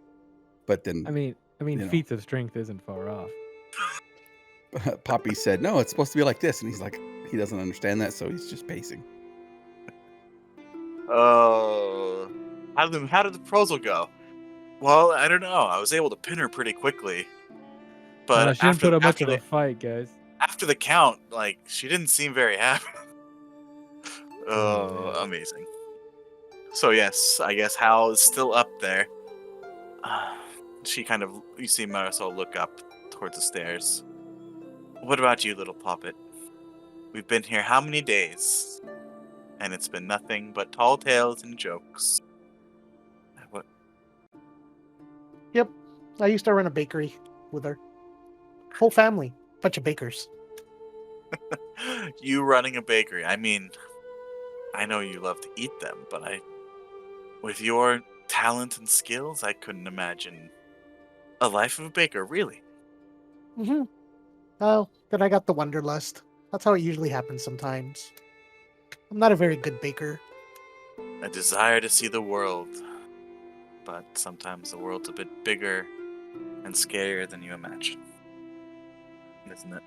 But then... I mean, you know. feats of strength isn't far off. Poppy said, no, it's supposed to be like this. And he's like, he doesn't understand that. So he's just pacing. Oh. How did the proposal go? Well, I don't know. I was able to pin her pretty quickly. But she didn't put up much of a fight, guys. After the count, like, she didn't seem very happy. Oh, yeah. Amazing. So yes, I guess Hal is still up there. She kind of, you see Marisol look up towards the stairs. What about you, little puppet? We've been here how many days? And it's been nothing but tall tales and jokes. What? Yep. I used to run a bakery with her. Whole family. Bunch of bakers. You running a bakery. I mean, I know you love to eat them, but with your talent and skills, I couldn't imagine a life of a baker, really. Mm-hmm. Oh, then I got the wanderlust. That's how it usually happens sometimes. I'm not a very good baker. A desire to see the world. But sometimes the world's a bit bigger and scarier than you imagine. Isn't it?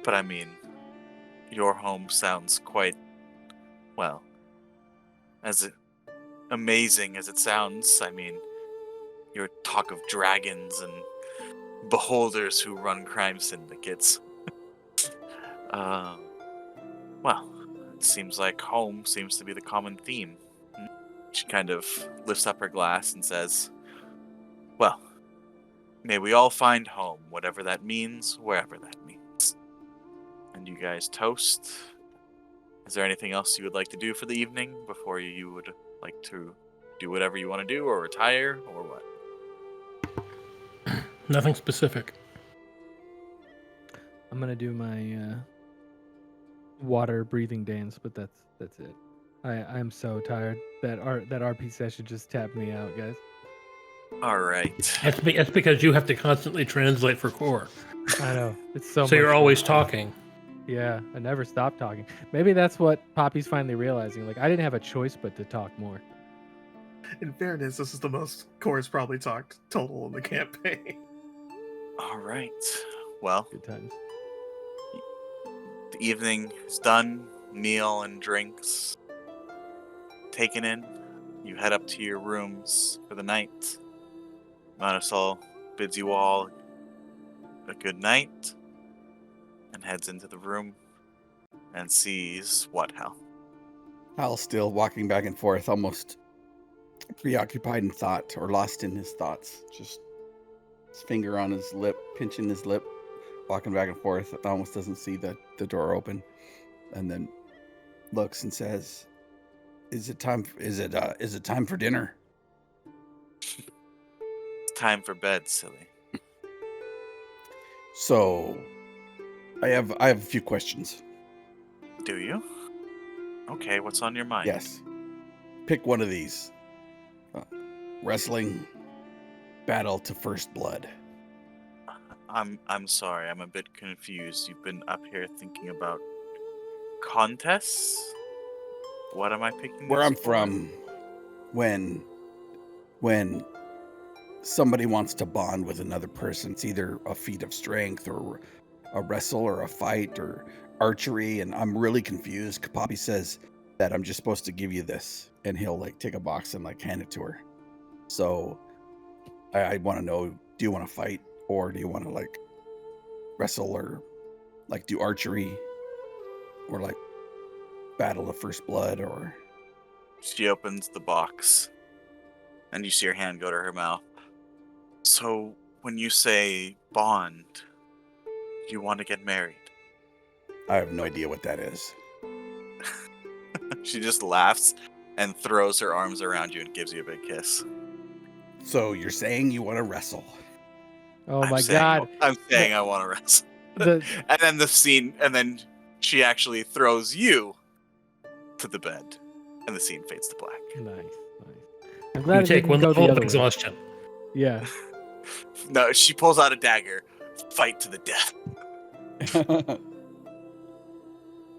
But I mean, your home sounds quite, well, as amazing as it sounds. I mean, your talk of dragons and beholders who run crime syndicates. Well, it seems like home seems to be the common theme. She kind of lifts up her glass and says, well, may we all find home, whatever that means, wherever that means. And you guys toast. Is there anything else you would like to do for the evening before you would like to do whatever you want to do or retire or what? Nothing specific. I'm gonna do my water breathing dance, but that's it. I'm so tired. That RP session just tapped me out, guys. All right. That's because you have to constantly translate for core. I know. It's so So you're much always fun. talking. Yeah, I never stop talking. Maybe that's what Poppy's finally realizing. Like, I didn't have a choice but to talk more. In fairness, this is the most Core's probably talked total in the campaign. All right. Well, Good times. the evening is done. Meal and drinks taken in, you head up to your rooms for the night. Marisol bids you all a good night and heads into the room and sees what, Hal? Hal's still walking back and forth, almost preoccupied in thought or lost in his thoughts. Just his finger on his lip, pinching his lip, walking back and forth. Almost doesn't see the door open, and then looks and says, "Is it time for dinner?" It's time for bed, silly. So, I have a few questions. Do you? Okay, what's on your mind? Yes. Pick one of these. Wrestling, battle to first blood. I'm sorry, I'm a bit confused. You've been up here thinking about contests? What am I picking? Where this I'm for? from, when somebody wants to bond with another person, it's either a feat of strength or a wrestle or a fight or archery, and I'm really confused. Poppy says that I'm just supposed to give you this, and he'll like take a box and like hand it to her. So I want to know, do you want to fight, or do you want to like wrestle, or like do archery, or like battle of first blood, or... She opens the box, and you see her hand go to her mouth. So, when you say bond, you want to get married? I have no idea what that is. She just laughs and throws her arms around you and gives you a big kiss. So you're saying you want to wrestle? Oh I'm my saying- god. I'm saying I want to wrestle. The And then she actually throws you to the bed, and the scene fades to black. nice. I'm glad You it take didn't one go level the of other way. exhaustion. Yeah. No, she pulls out a dagger. Fight to the death.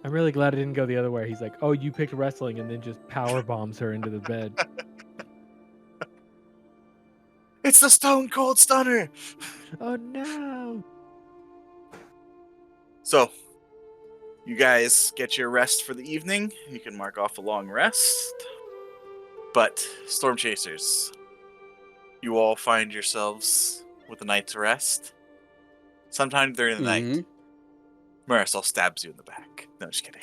I'm really glad it didn't go the other way. He's like, "Oh, you picked wrestling," and then just power bombs her into the bed. It's the Stone Cold Stunner. Oh no! So, you guys get your rest for the evening. You can mark off a long rest. But, Storm Chasers, you all find yourselves with a night's rest. Sometime during the night, Marisol stabs you in the back. No, just kidding.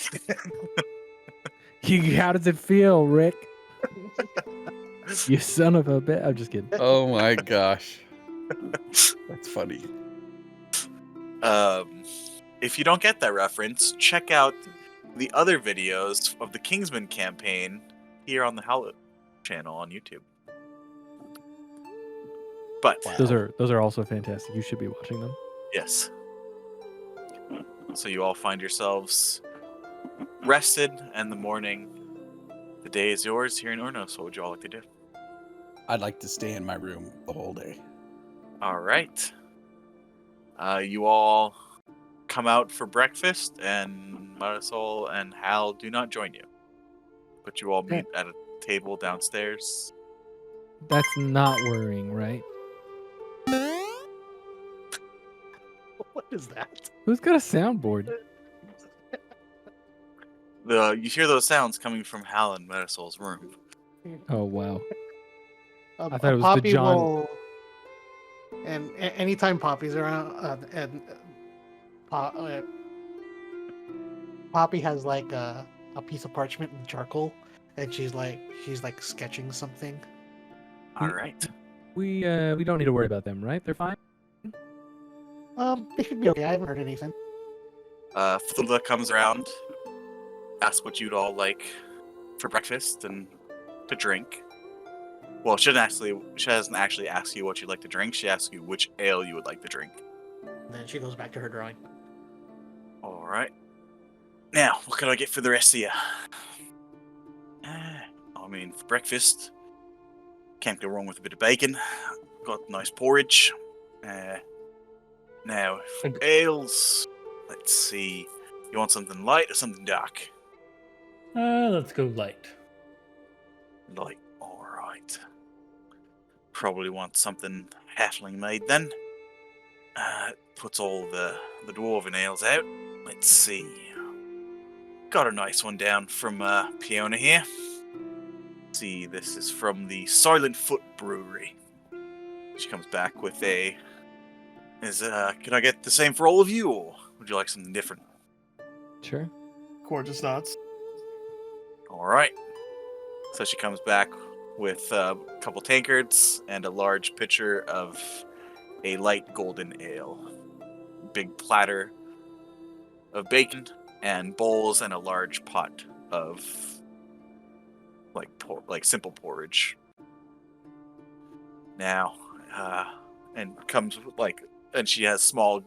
How does it feel, Rick? You son of a bitch! I'm just kidding. Oh my gosh. That's funny. If you don't get that reference, check out the other videos of the Kingsman campaign here on the Howlet channel on YouTube. But Those are also fantastic. You should be watching them. yes. So you all find yourselves rested, and the morning, the day is yours here in Ornos. What would you all like to do? I'd like to stay in my room the whole day. All right. You all come out for breakfast, and Marisol and Hal do not join you. But you all meet at a table downstairs. That's not worrying, right? What is that? Who's got a soundboard? You hear those sounds coming from Hal and Marisol's room. Oh wow! I thought it was the Poppy John- will, and anytime Poppy's around, Poppy has like a piece of parchment and charcoal, and she's like sketching something. All right. We don't need to worry about them, right? They're fine. They should be okay. I haven't heard anything. Thilda comes around, asks what you'd all like for breakfast and to drink. Well, she doesn't actually ask you what you'd like to drink. She asks you which ale you would like to drink. And then she goes back to her drawing. All right. Now, what can I get for the rest of you? I mean, for breakfast, can't go wrong with a bit of bacon. Got nice porridge. Now, for ales, let's see. You want something light or something dark? Let's go light. Light, alright. Probably want something halfling made then. Puts all the dwarven ales out. Let's see. Got a nice one down from Fiona here. see, this is from the Silent Foot Brewery. She comes back with can I get the same for all of you, or would you like something different? Sure. Core just nods. All right. So she comes back with a couple tankards and a large pitcher of a light golden ale. Big platter of bacon and bowls and a large pot of like simple porridge. Now, and comes with and she has small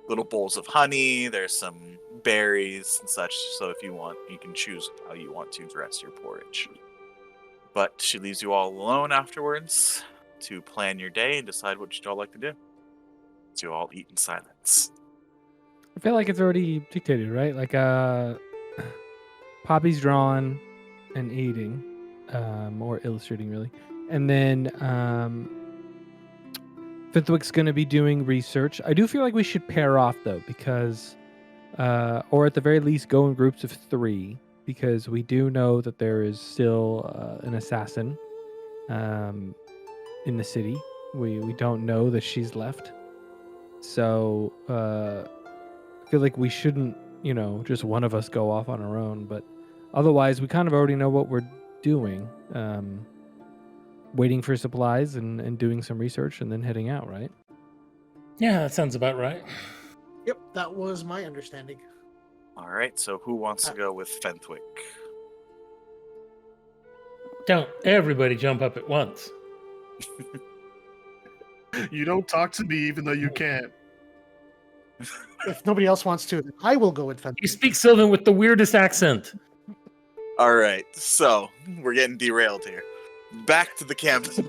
little bowls of honey. There's some berries and such. So if you want, you can choose how you want to dress your porridge. But she leaves you all alone afterwards to plan your day and decide what you'd all like to do. So you all eat in silence. I feel like it's already dictated, right? Like, Poppy's drawing and eating, or illustrating, really. And then, Fenthwick's going to be doing research. I do feel like we should pair off, though, because, or at the very least, go in groups of 3, because we do know that there is still an assassin in the city. We don't know that she's left. So, I feel like we shouldn't, just one of us go off on our own, but otherwise we kind of already know what we're doing. Waiting for supplies and doing some research and then heading out, right? Yeah, that sounds about right. Yep, that was my understanding. All right, so who wants to go with Fenthwick? Don't everybody jump up at once. You don't talk to me even though you can't. If nobody else wants to, then I will go with Fenthwick. You speak Sylvan with the weirdest accent. All right, so we're getting derailed here. Back to the campus.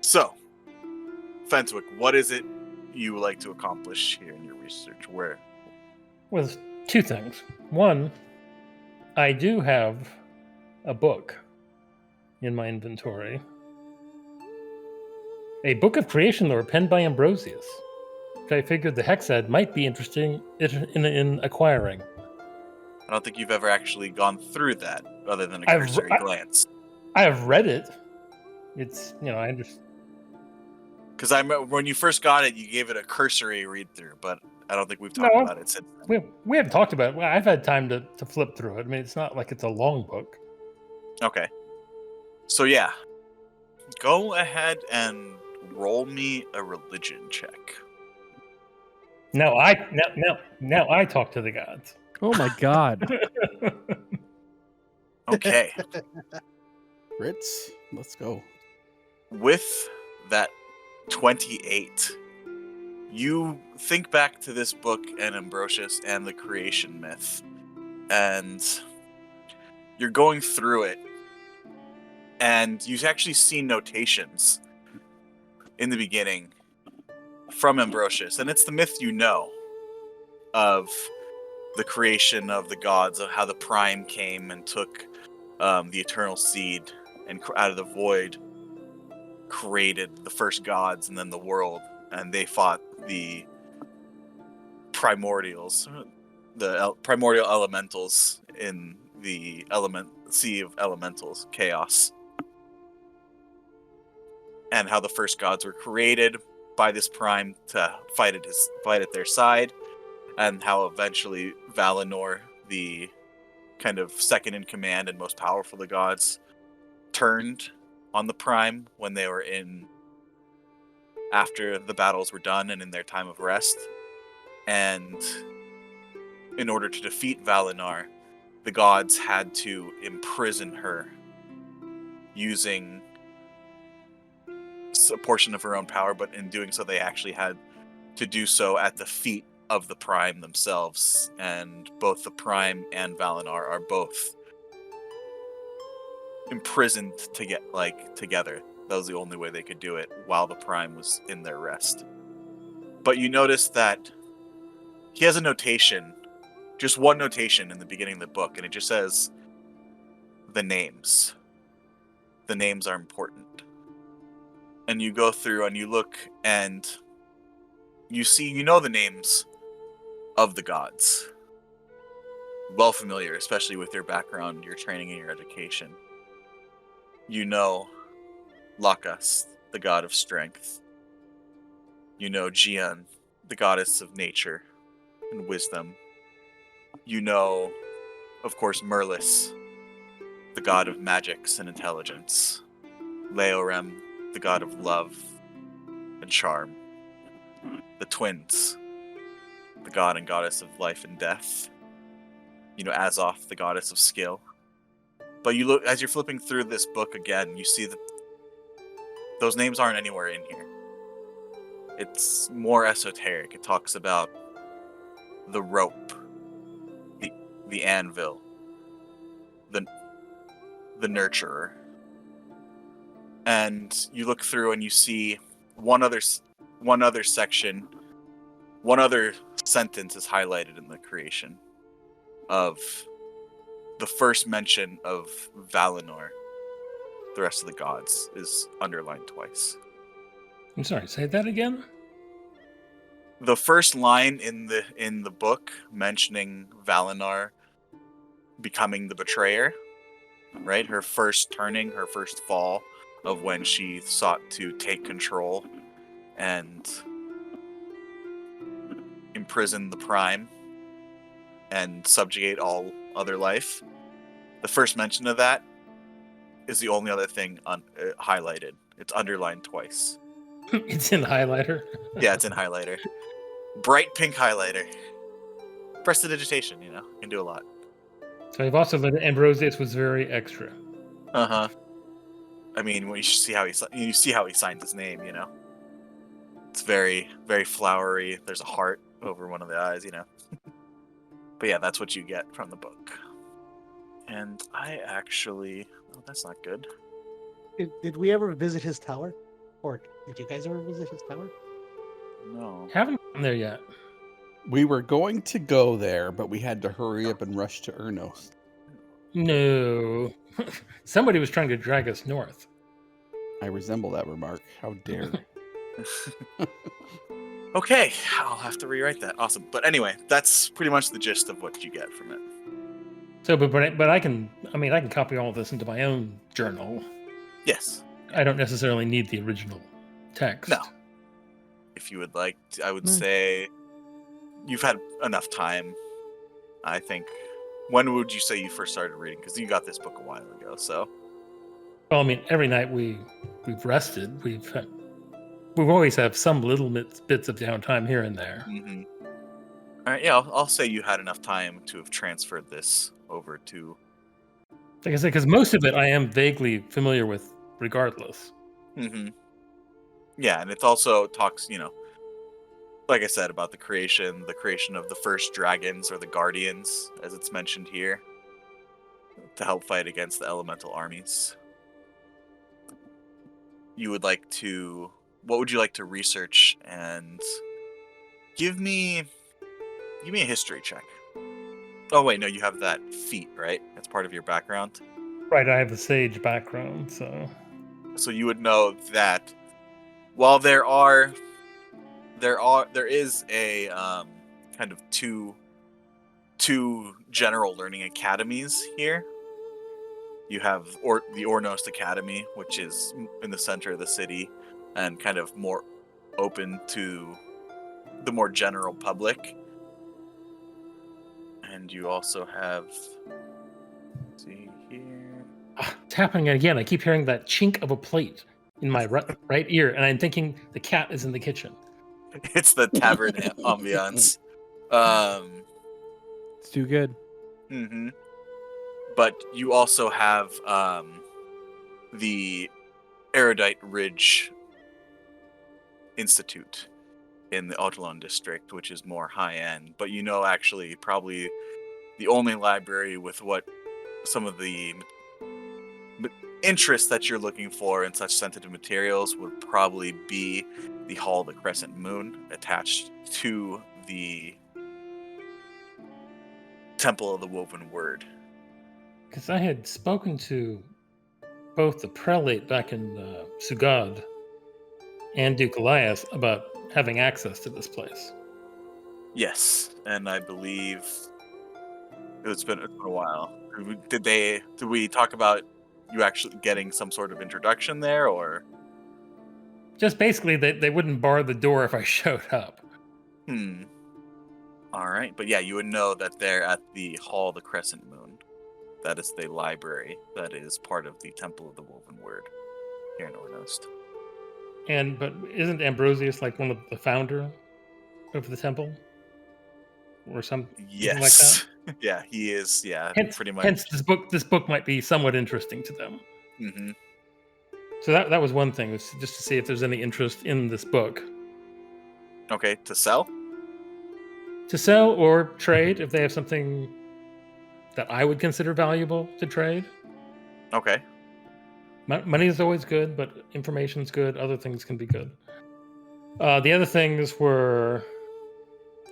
So, Fenthwick, what is it you would like to accomplish here in your research? Where? Well, there's 2 things. One, I do have a book in my inventory. A book of creation lore penned by Ambrosius, which I figured the Hexad might be interesting in acquiring. I don't think you've ever actually gone through that, other than a I've- cursory I- glance. I have read it. It's, I just... Because when you first got it, you gave it a cursory read through, but I don't think we've talked No. about it since then. We haven't talked about it. Well, I've had time to flip through it. I mean, it's not like it's a long book. Okay. So yeah, go ahead and roll me a religion check. Now I talk to the gods. Oh my god. Okay. Fritz, let's go. With that 28, you think back to this book and Ambrosius and the creation myth, and you're going through it, and you actually see notations in the beginning from Ambrosius, and it's the myth you know of the creation of the gods, of how the Prime came and took the eternal seed and out of the void created the first gods and then the world, and they fought the primordials, the primordial elementals in the sea of elementals, chaos, and how the first gods were created by this Prime to fight at their side, and how eventually Valinor, the kind of second in command and most powerful of the gods, turned on the Prime when they were after the battles were done and in their time of rest. And in order to defeat Valinor, the gods had to imprison her using a portion of her own power, but in doing so they actually had to do so at the feet of the Prime themselves, and both the Prime and Valinor are both imprisoned together. That was the only way they could do it while the Prime was in their rest. But you notice that he has a notation, just one notation in the beginning of the book, and it just says the names. The names are important. And you go through and you look and you see, the names of the gods. well familiar, especially with your background, your training, and your education. You know Lakas, the god of strength. You know Jian, the goddess of nature and wisdom. You know, of course, Merlis, the god of magics and intelligence. Leorem, the god of love and charm. The twins, the god and goddess of life and death. You know, Azoth, the goddess of skill. But you look, as you're flipping through this book again, you see that those names aren't anywhere in here. It's more esoteric. It talks about the rope, the anvil, the nurturer. And you look through and you see one other section, one other sentence is highlighted in the creation of the first mention of Valinor. The rest of the gods is underlined twice. I'm sorry, say that again? The first line in the book mentioning Valinor becoming the betrayer, right? Her first turning, her first fall of when she sought to take control and imprison the Prime and subjugate all other life. The first mention of that is the only other thing highlighted. It's underlined twice. It's in highlighter. Yeah, it's in highlighter. Bright pink highlighter. Prestidigitation, you can do a lot. So I've also learned that Ambrosius was very extra. Uh-huh. I mean, when you see how he signs his name, It's very, very flowery. There's a heart over one of the eyes, But yeah, that's what you get from the book. And I actually... Oh, that's not good. Did we ever visit his tower? Or did you guys ever visit his tower? No. Haven't gone there yet. We were going to go there, but we had to hurry up and rush to Ernos. No. Somebody was trying to drag us north. I resemble that remark. How dare. Okay, I'll have to rewrite that. Awesome. But anyway, that's pretty much the gist of what you get from it. So, but I can copy all of this into my own journal. Yes. I don't necessarily need the original text. No. If you would like, I would say you've had enough time. I think. When would you say you first started reading? Because you got this book a while ago, so. Well, I mean, every night we've rested. We've always have some little bits of downtime here and there. Mm-hmm. All right, yeah, I'll say you had enough time to have transferred this over to. Like I said, because most of it I am vaguely familiar with, regardless. Mm-hmm. Yeah, and it also talks, like I said, about the creation of the first dragons or the guardians, as it's mentioned here, to help fight against the elemental armies. What would you like to research? And give me a history check. Oh wait, no, you have that feat, right? That's part of your background. Right, I have the sage background, so you would know that while there is a kind of two general learning academies here. You have the Ornost Academy, which is in the center of the city and kind of more open to the more general public. And you also have, let's see here. It's happening again. I keep hearing that chink of a plate in my right ear, and I'm thinking the cat is in the kitchen. It's the tavern ambiance. It's too good. Mm-hmm. But you also have the Erudite Ridge Institute in the Autalon district, which is more high-end. But actually probably the only library with what some of the interests that you're looking for in such sensitive materials would probably be the Hall of the Crescent Moon, attached to the Temple of the Woven Word. Because I had spoken to both the prelate back in Sugad and Duke Elias about having access to this place. Yes, and I believe It's been a while. Did we talk about you actually getting some sort of introduction there, or? Just basically, they wouldn't bar the door if I showed up. All right, but yeah, you would know that they're at the Hall of the Crescent Moon. That is the library that is part of the Temple of the Woven Word here in Ornost. But isn't Ambrosius like one of the founder of the temple, or something like that? Yes. Yeah, he is. Yeah, Hence, pretty much. hence this book might be somewhat interesting to them. Hmm. So that was one thing, was just to see if there's any interest in this book Okay, to sell? to sell or trade if they have something that I would consider valuable to trade. Okay. Money is always good, but information's good. Other things can be good. The other things were,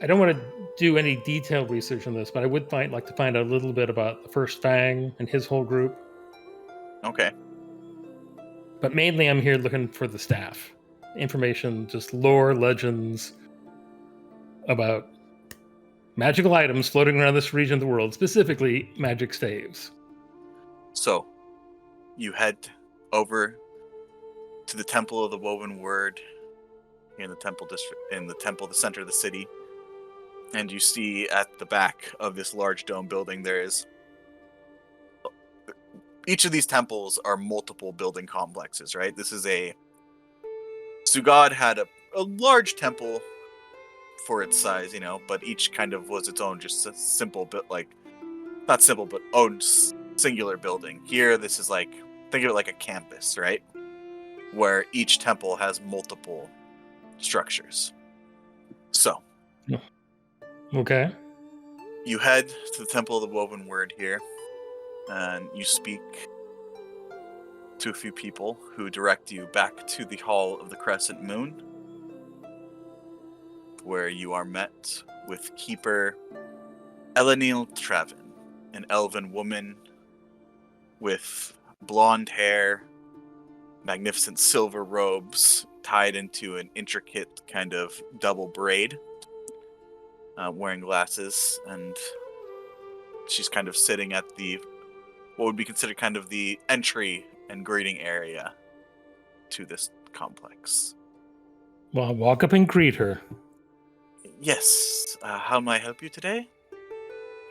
I don't want to do any detailed research on this, but I would like to find out a little bit about the First Fang and his whole group. Okay. But mainly, I'm here looking for the staff. Information, just lore, legends about magical items floating around this region of the world, specifically magic staves. So, you head over to the Temple of the Woven Word here in the Temple District, the center of the city, and you see at the back of this large dome building there is. Each of these temples are multiple building complexes, right? This is Sugad had a large temple for its size, but each kind of was its own, just a simple bit, not simple, but own singular building. Here, this is think of it like a campus, right? Where each temple has multiple structures. So, Okay. you head to the Temple of the Woven Word here, and you speak to a few people who direct you back to the Hall of the Crescent Moon, where you are met with Keeper Elenil Trevin, an elven woman with blonde hair, magnificent silver robes tied into an intricate kind of double braid, wearing glasses, and she's kind of sitting at what would be considered kind of the entry and greeting area to this complex. Well, I'll walk up and greet her. Yes. How may I help you today?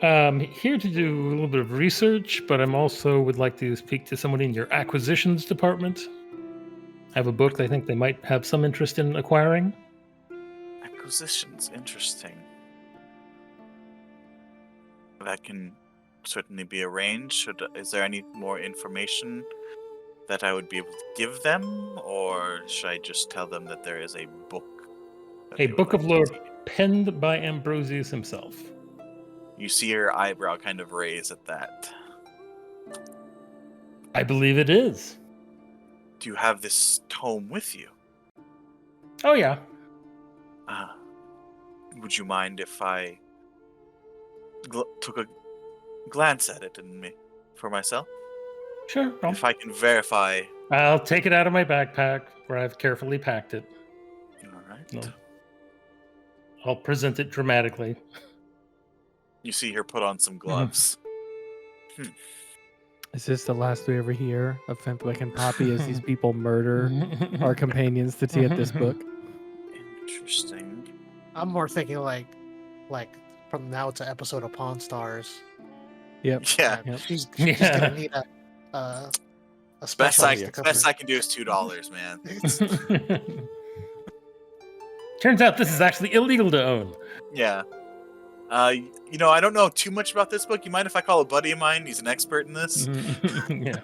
Here to do a little bit of research, but I'm also would like to speak to someone in your acquisitions department. I have a book that I think they might have some interest in acquiring. Acquisitions, interesting. That can certainly be arranged. Is there any more information that I would be able to give them, or should I just tell them that there is a book? A book of lore penned by Ambrosius himself. You see her eyebrow kind of raise at that. I believe it is. Do you have this tome with you? Oh, yeah. Would you mind if I took a glance at it for myself? Sure. If I can verify. I'll take it out of my backpack where I've carefully packed it. All right. No. I'll present it dramatically. You see her put on some gloves. Is this the last we ever hear of Fenthwick and Poppy as these people murder our companions to get this book? Interesting. I'm more thinking like from now to episode of Pawn Stars. Yep. Yeah. Yep. She's gonna need a special. Best I can do is $2, man. Turns out this is actually illegal to own. Yeah. I don't know too much about this book. You mind if I call a buddy of mine? He's an expert in this. Yeah.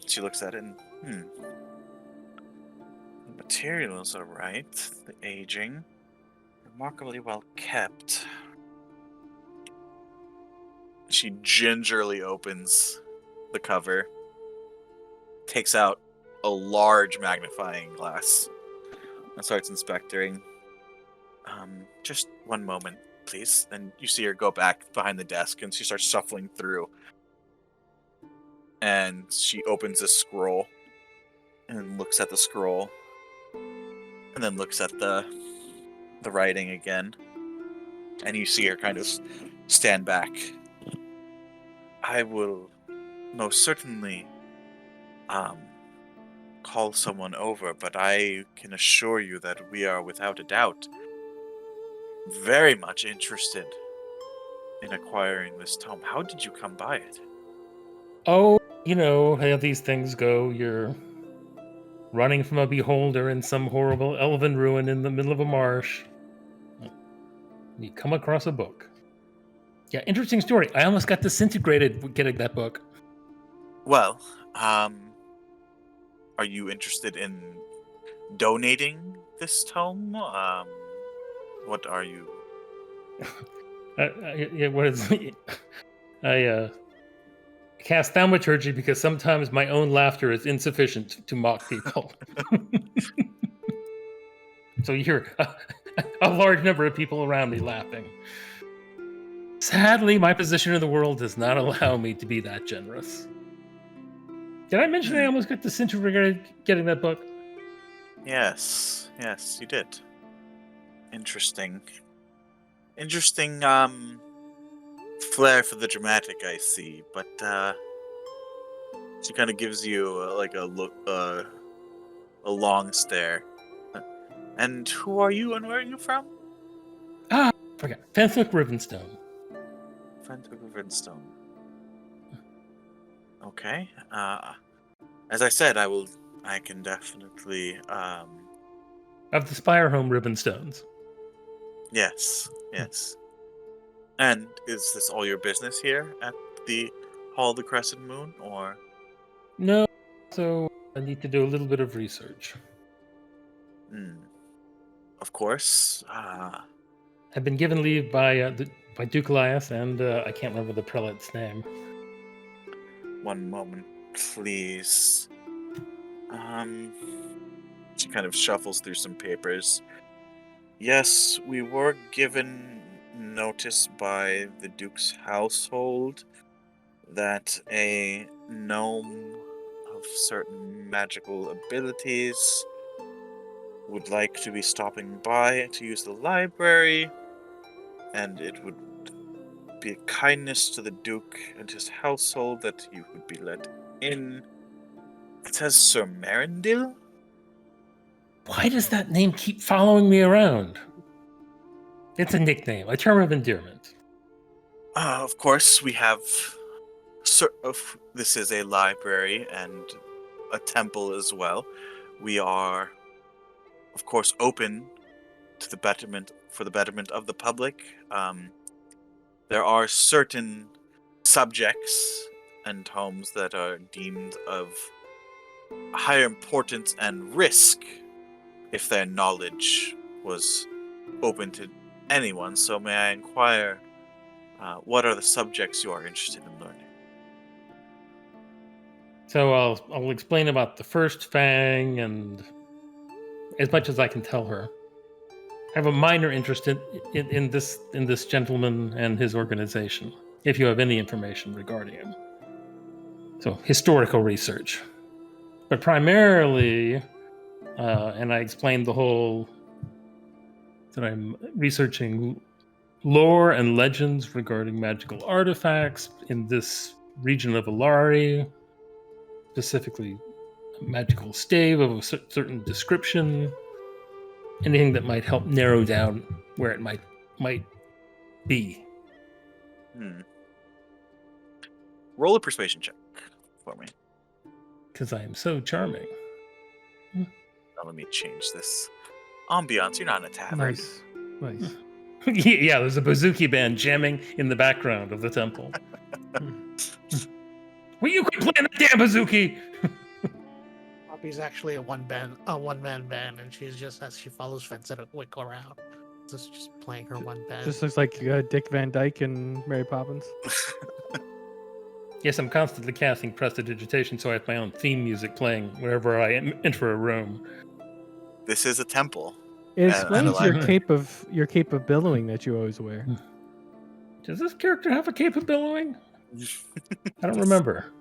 She looks at it and, The materials are right. The aging. Remarkably well kept. She gingerly opens the cover. Takes out a large magnifying glass. And starts inspecting. Just one moment, please. And you see her go back behind the desk, and she starts shuffling through. And she opens a scroll, and looks at the scroll, and then looks at the writing again. And you see her kind of stand back. I will most certainly call someone over, but I can assure you that we are without a doubt very much interested in acquiring this tome. How did you come by it? Oh, how these things go. You're running from a beholder in some horrible elven ruin in the middle of a marsh. You come across a book. Yeah, interesting story. I almost got disintegrated getting that book. Well, are you interested in donating this tome? What are you? What is I cast thaumaturgy because sometimes my own laughter is insufficient to mock people. So you hear a large number of people around me laughing. Sadly, my position in the world does not allow me to be that generous. Did I mention I almost got disintegrated getting that book? Yes, you did. Interesting, flair for the dramatic, I see. But she kind of gives you like a look, a long stare. And who are you, and where are you from? Forget. Fenthwick Rivenstone. Fenthwick Rivenstone. Okay. As I said, I can definitely. Of the Spire Home Rivenstones. Yes. And is this all your business here at the Hall of the Crescent Moon, or? No. So I need to do a little bit of research. Of course. I've been given leave by Duke Elias, and I can't remember the prelate's name. One moment, please. She kind of shuffles through some papers. Yes, we were given notice by the Duke's household that a gnome of certain magical abilities would like to be stopping by to use the library, and it would be a kindness to the Duke and his household that you would be let in. It says Sir Merindil? Why does that name keep following me around? It's a nickname, a term of endearment. Of course, we have... This is a library and a temple as well. We are, of course, open to the betterment of the public. There are certain subjects and tomes that are deemed of higher importance and risk if their knowledge was open to anyone. So may I inquire, what are the subjects you are interested in learning? So I'll explain about the first fang and as much as I can tell her. I have a minor interest in this gentleman and his organization, if you have any information regarding him. So historical research. But primarily, and I explained the whole, that I'm researching lore and legends regarding magical artifacts in this region of Alari, specifically a magical stave of a certain description, anything that might help narrow down where it might be. Roll a persuasion check for me. Because I am so charming. Now let me change this ambiance. You're not in a tavern. Nice. Yeah, there's a bouzouki band jamming in the background of the temple. Will you quit playing that damn bouzouki? Poppy's actually a one-man band, and she's just, as she follows Fenthwick around, just playing her one band. Just looks like Dick Van Dyke and Mary Poppins. Yes, I'm constantly casting prestidigitation, so I have my own theme music playing whenever I enter a room. This is a temple. It explains your cape of billowing that you always wear. Does this character have a cape of billowing? I don't remember.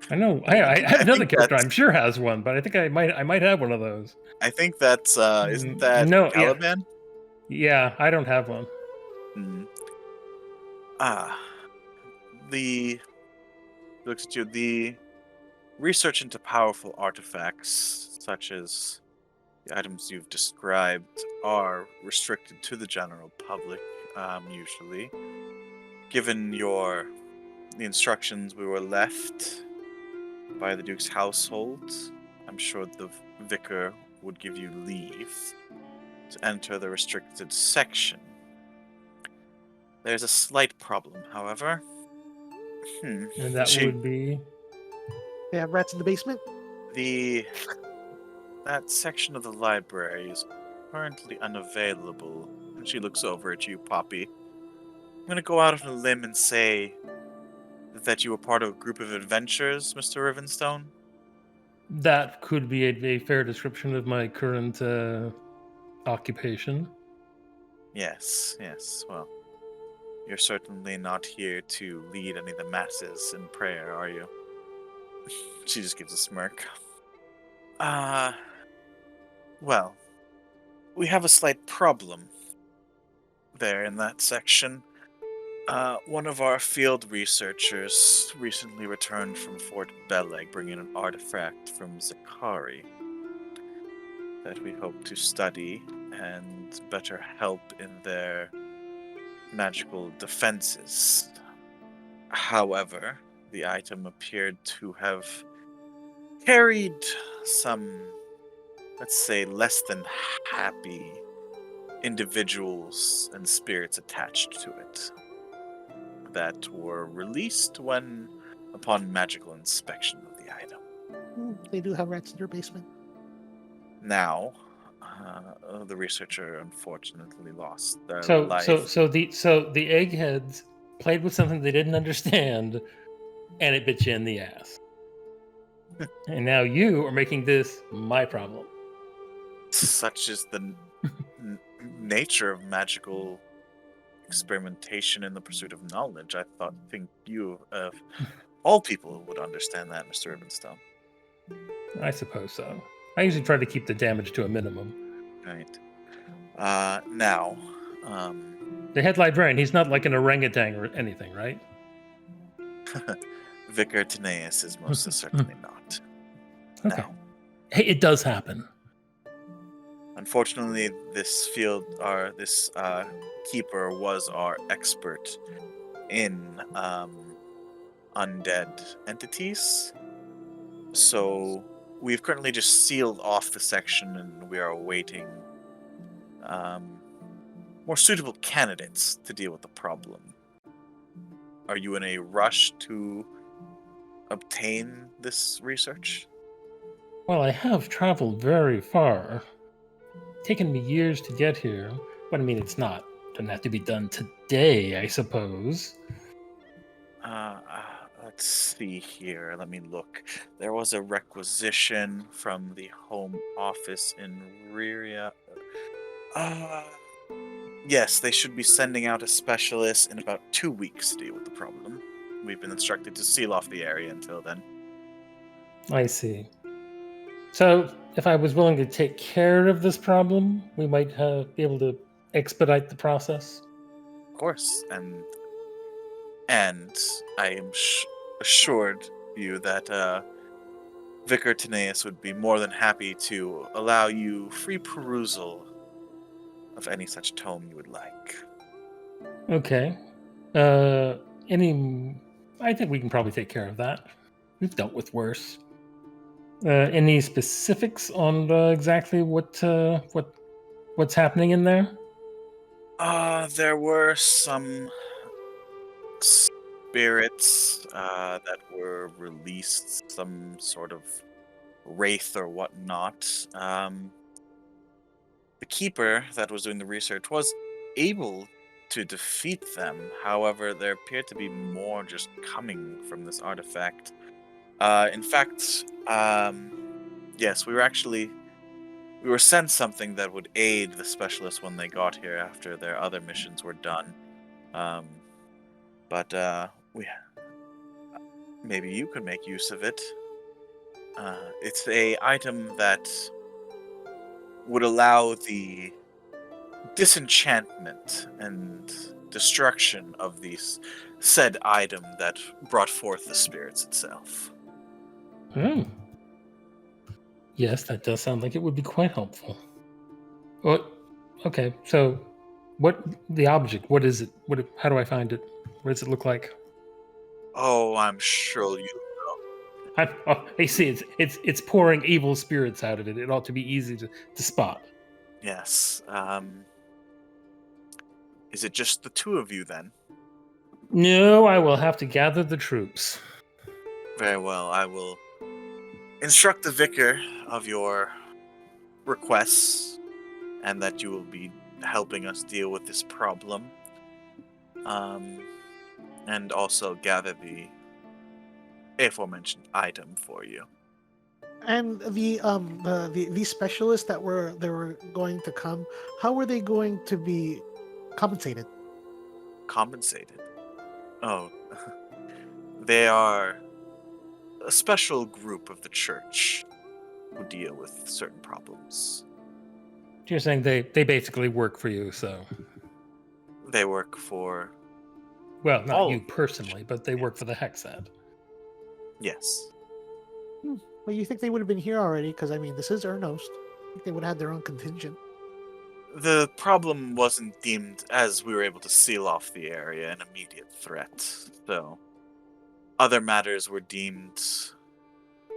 I know I have another character I'm sure has one, but I think I might have one of those. I think that's isn't that no, Caliban? Yeah, I don't have one. Ah, the looks at you. The research into powerful artifacts, such as the items you've described, are restricted to the general public. Usually, given the instructions we were left by the Duke's household, I'm sure the vicar would give you leave to enter the restricted section. There's a slight problem, however. And that She would be. They have rats in the basement. the that section of the library is currently unavailable. And she looks over at you, Poppy. I'm gonna go out on a limb and say that you were part of a group of adventurers, Mr. Rivenstone. That could be a fair description of my current occupation. Yes, yes. Well, you're certainly not here to lead any of the masses in prayer, are you? She just gives a smirk. Well, we have a slight problem there in that section. One of our field researchers recently returned from Fort Beleg bringing an artifact from Zakari that we hope to study and better help in their magical defenses. However, the item appeared to have carried some, let's say, less than happy individuals and spirits attached to it that were released when upon magical inspection of the item. They do have rats in their basement. Now, the researcher unfortunately lost their So life. the eggheads played with something they didn't understand, and it bit you in the ass. And now you are making this my problem. Such is the nature of magical experimentation in the pursuit of knowledge. Think you of all people would understand that, Mr. Rivenstone. I suppose so. I usually try to keep the damage to a minimum. Right. Now, The head librarian, he's not like an orangutan or anything, right? Vicar Taneus is most certainly not. Okay. Now, Hey, it does happen. unfortunately, this keeper was our expert in undead entities. So we've currently just sealed off the section, and we are awaiting more suitable candidates to deal with the problem. Are you in a rush to obtain this research? Well, I have traveled very far. Taken me years to get here, but I mean, doesn't have to be done today, I suppose. Let's see here. Let me look. There was a requisition from the Home Office in Riria. Yes, they should be sending out a specialist in about 2 weeks to deal with the problem. We've been instructed to seal off the area until then. I see. So, if I was willing to take care of this problem, we might be able to expedite the process. Of course, and I am assured you that Vicar Taneus would be more than happy to allow you free perusal of any such tome you would like. Okay. I think we can probably take care of that. We've dealt with worse. Any specifics on exactly what's happening in there? There were some spirits that were released, some sort of wraith or whatnot. The keeper that was doing the research was able to defeat them. However, there appeared to be more just coming from this artifact. In fact, yes, we were sent something that would aid the specialists when they got here after their other missions were done. But maybe you could make use of it. It's a item that would allow the disenchantment and destruction of these said item that brought forth the spirits itself. Hmm. Yes, that does sound like it would be quite helpful. What? Okay, so what the object? What is it? How do I find it? What does it look like? Oh, I'm sure you know. I see. It's pouring evil spirits out of it. It ought to be easy to spot. Yes. Is it just the two of you then? No, I will have to gather the troops. Very well. I will instruct the vicar of your requests and that you will be helping us deal with this problem. And also gather the aforementioned item for you. And the specialists that were going to come, how were they going to be compensated? Compensated? Oh, they are a special group of the church who deal with certain problems. You're saying they basically work for you, so They work for... well, not All you of them. personally, but they work for the Hexad. Yes. Well, you think they would have been here already? Because I mean, this is Ernost. I think they would have had their own contingent. The problem wasn't deemed, as we were able to seal off the area, an immediate threat. So, other matters were deemed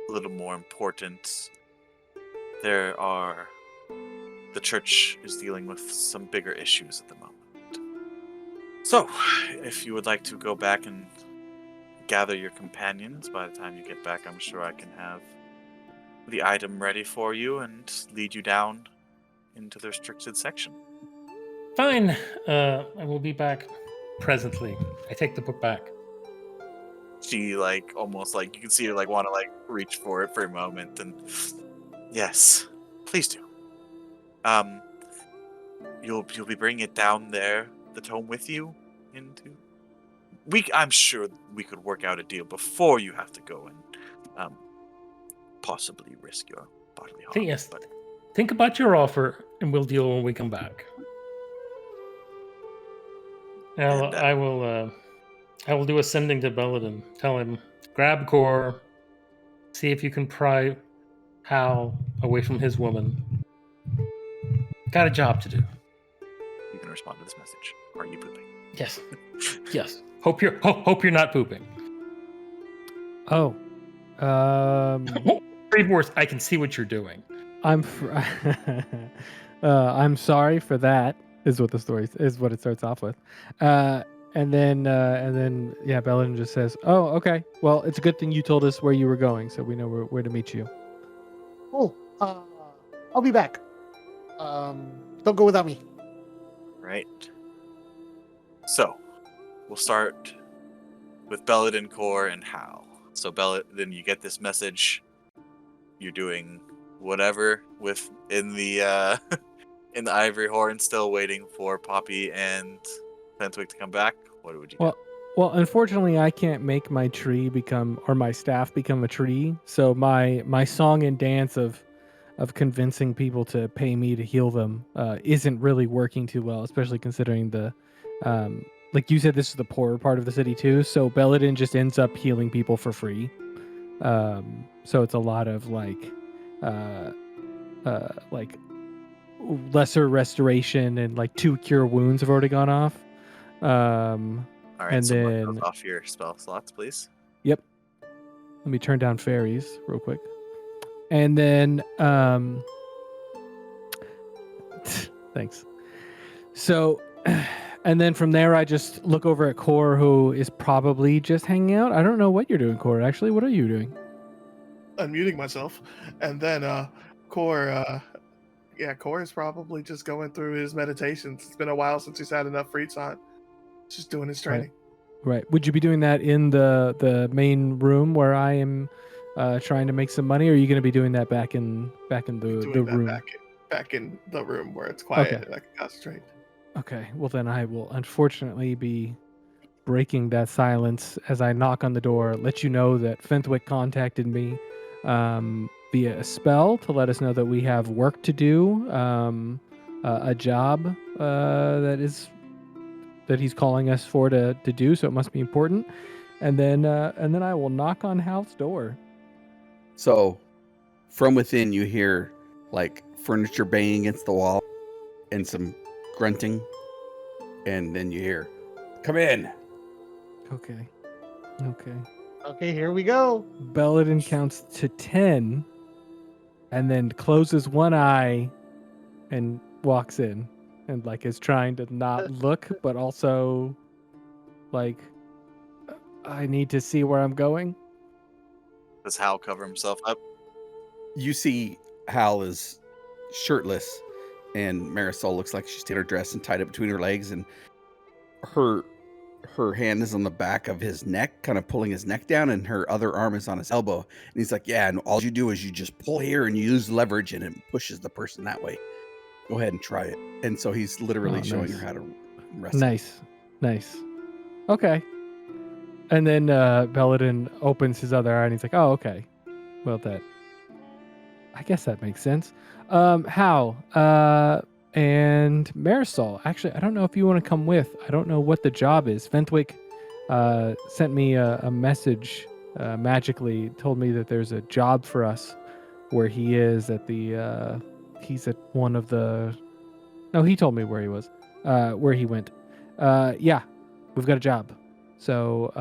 a little more important. The church is dealing with some bigger issues at the moment. So, if you would like to go back and gather your companions, by the time you get back, I'm sure I can have the item ready for you and lead you down into the restricted section. Fine. I will be back presently. I take the book back. She almost you can see her want to reach for it for a moment, and yes, please do. You'll be bringing it down there, the tome, with you into. I'm sure we could work out a deal before you have to go and possibly risk your bodily harm. Yes. But Think about your offer, and we'll deal when we come back. Now, And, I will do a sending to Belladin. Tell him, grab Core, see if you can pry Hal away from his woman. Got a job to do. you can respond to this message. Are you pooping? Yes. Yes. Hope you're not pooping. Oh, Read more. I can see what you're doing. I'm I'm sorry for that. Is what it starts off with, and then yeah, Belladin just says, "Oh, okay. Well, it's a good thing you told us where you were going, so we know where to meet you." Oh, I'll be back. Don't go without me. Right. So, we'll start with Belladin, Core, and Hal. So Belladin, you get this message. You're doing whatever in the in the Ivory Horn, still waiting for Poppy and Fenthwick to come back. What would you do? Well, unfortunately, I can't make my my staff become a tree. So my song and dance of convincing people to pay me to heal them isn't really working too well, especially considering the like you said, this is the poorer part of the city too. So Belladin just ends up healing people for free. So it's a lot of like lesser restoration, and 2 cure wounds have already gone off. All right, and so mark then those off your spell slots, please. Yep. Let me turn down fairies real quick. And then thanks. So and then from there I just look over at Core, who is probably just hanging out. I don't know what you're doing, Core. Actually, what are you doing? Unmuting myself, and then Core is probably just going through his meditations. It's been a while since he's had enough free time. Just doing his training. Right. Would you be doing that in the main room where I am trying to make some money, or are you going to be doing that back in the room? Back in the room where it's quiet, Okay. and I can concentrate. Okay. Well, then I will unfortunately be breaking that silence as I knock on the door, let you know that Fenthwick contacted me via a spell to let us know that we have work to do, a job that that he's calling us for to do, so it must be important. And then I will knock on Hal's door. So, from within, you hear like furniture banging against the wall and some grunting, and then you hear, "Come in." Okay. Okay, here we go. Belladin counts to 10 and then closes one eye and walks in and like is trying to not look, but also like, I need to see where I'm going. Does Hal cover himself up? You see Hal is shirtless, and Marisol looks like she's taken her dress and tied it between her legs, and her hand is on the back of his neck, kind of pulling his neck down, and her other arm is on his elbow. And he's like, "Yeah, and all you do is you just pull here and you use leverage, and it pushes the person that way. Go ahead and try it." And so he's literally showing her how to wrestle. Nice. Okay. And then Belladin opens his other eye and he's like, "Oh, okay. Well, I guess that makes sense." Hal, and Marisol. Actually, I don't know if you want to come with. I don't know what the job is. Fenthwick sent me a message magically, told me that there's a job for us where he is at the, he's at one of the, no, he told me where he was, where he went. Yeah, we've got a job. So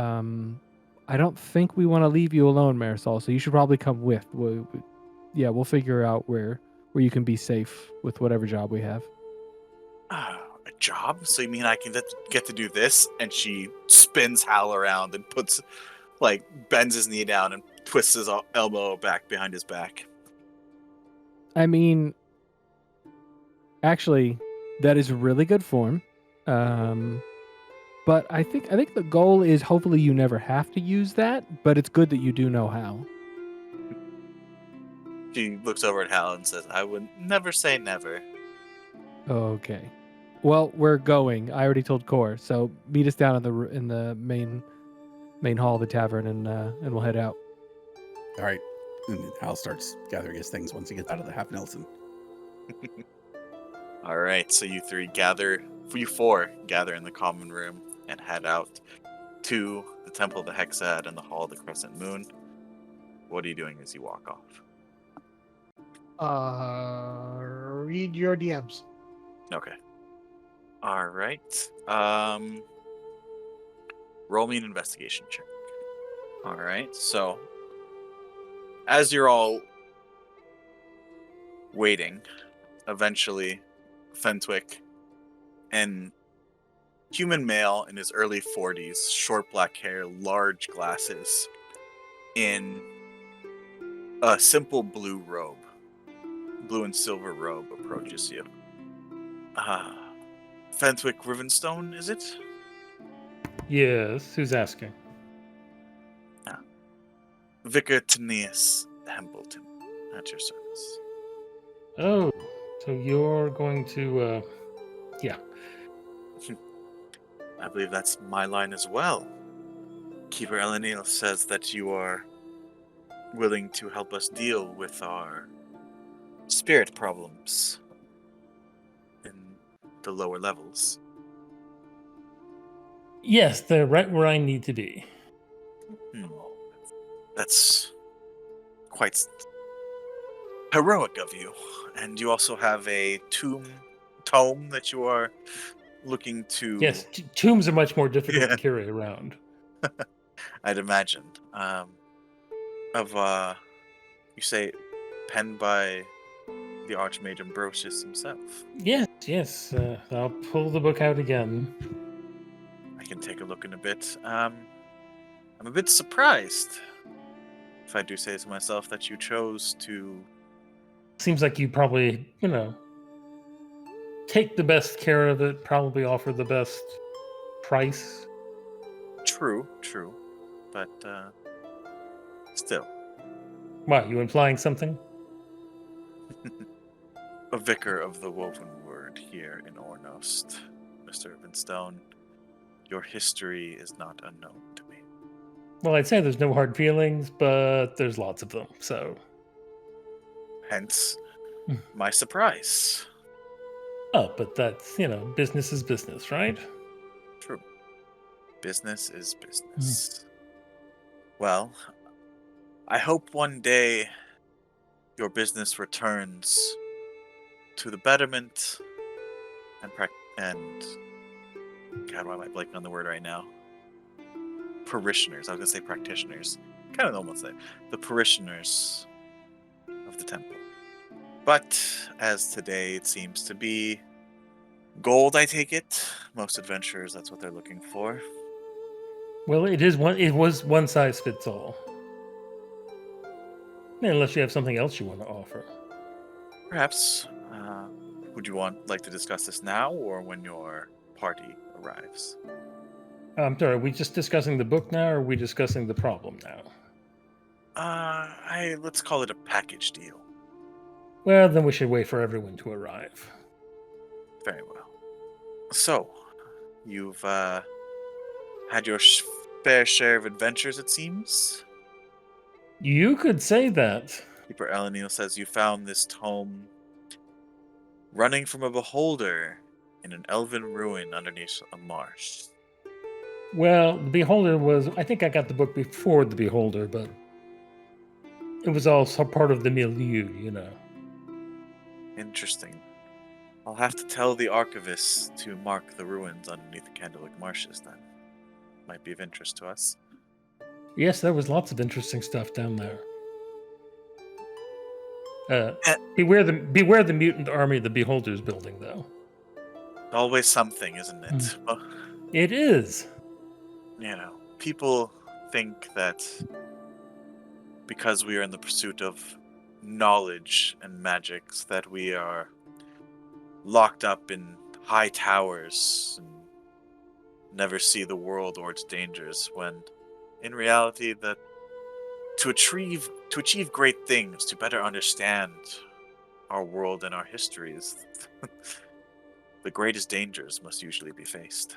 I don't think we want to leave you alone, Marisol, so you should probably come with. We'll figure out where you can be safe with whatever job we have. A job? So you mean I can get to do this? And she spins Hal around and bends his knee down and twists his elbow back behind his back. I mean, actually, that is really good form. But I think the goal is hopefully you never have to use that, but it's good that you do know how. She looks over at Hal and says, "I would never say never." Okay. Well, we're going. I already told Core, so meet us down in the main hall of the tavern, and we'll head out. All right. And Hal starts gathering his things once he gets out of the Half Nelson. All right, so you four gather in the common room and head out to the Temple of the Hexad and the Hall of the Crescent Moon. What are you doing as you walk off? Read your DMs. Okay. All right. Roll me an investigation check. All right. So, as you're all waiting, eventually, Fenthwick, an human male in his early 40s, short black hair, large glasses, in a simple blue and silver robe, approaches you. Fenthwick Rivenstone, is it? Yes, who's asking? Vicar Taneus Hambleton, at your service. Oh, so you're going to, yeah. I believe that's my line as well. Keeper Elenil says that you are willing to help us deal with our spirit problems in the lower levels. Yes, they're right where I need to be. That's quite heroic of you. And you also have a tome that you are looking to... Yes, tombs are much more difficult to carry around. I'd imagine. You say, penned by the Archmage Ambrosius himself. Yes. I'll pull the book out again. I can take a look in a bit. I'm a bit surprised, if I do say so myself, that you chose to... Seems like you probably, take the best care of it, probably offer the best price. True. But, still. What, you implying something? A vicar of the Woven Word here in Ornost, Mr. Rivenstone. Your history is not unknown to me. Well, I'd say there's no hard feelings, but there's lots of them, so... Hence, my surprise. Oh, but that's, business is business, right? True. Business is business. Well, I hope one day your business returns to the betterment and God, why am I blanking on the word right now? Parishioners. I was gonna say practitioners. Kind of almost say the parishioners of the temple. But as today it seems to be gold, I take it. Most adventurers, that's what they're looking for. Well, it was one size fits all. Unless you have something else you want to offer. Perhaps. Would you like to discuss this now or when your party arrives? I'm sorry, are we just discussing the book now, or are we discussing the problem now? Let's call it a package deal. Well, then we should wait for everyone to arrive. Very well. So, you've had your fair share of adventures, it seems. You could say that. Keeper Elenil says you found this tome running from a beholder in an elven ruin underneath a marsh. Well, the Beholder was. I think I got the book before the Beholder, but it was also part of the milieu, you know. Interesting. I'll have to tell the archivist to mark the ruins underneath the Candlewick Marshes then. Might be of interest to us. Yes, there was lots of interesting stuff down there. Beware the mutant army the Beholder's building, though. Always something, isn't it? Well, It is. you know, people think that because we are in the pursuit of knowledge and magics that we are locked up in high towers and never see the world or its dangers, when in reality that to achieve great things, to better understand our world and our histories, the greatest dangers must usually be faced.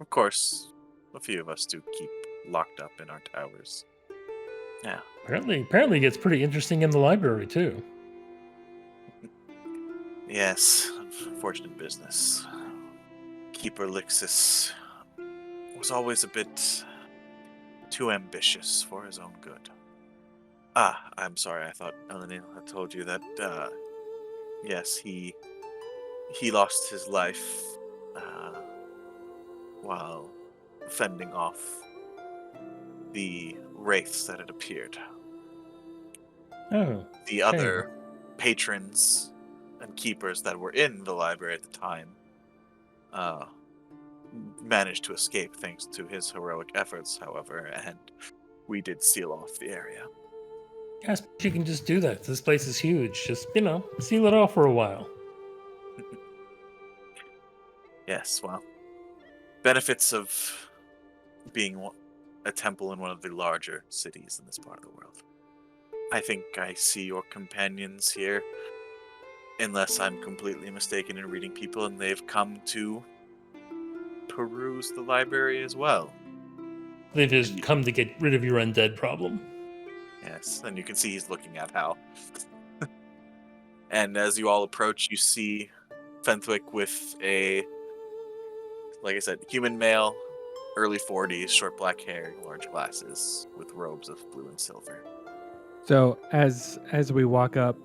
Of course, a few of us do keep locked up in our towers. Yeah. Apparently it gets pretty interesting in the library, too. Yes, unfortunate business. Keeper Lixis was always a bit too ambitious for his own good. I'm sorry, I thought Elenil had told you that, yes, he lost his life while fending off the wraiths that had appeared. Oh. The other patrons and keepers that were in the library at the time managed to escape thanks to his heroic efforts, however, and we did seal off the area. Yes, you can just do that. This place is huge. Just, seal it off for a while. Yes, well, benefits of being a temple in one of the larger cities in this part of the world. I think I see your companions here, unless I'm completely mistaken in reading people, and they've come to peruse the library as well. They've just come to get rid of your undead problem. Yes, and you can see he's looking at Hal. And as you all approach, you see Fenthwick with a, like I said, human male, early 40s, short black hair, large glasses, with robes of blue and silver. So as we walk up,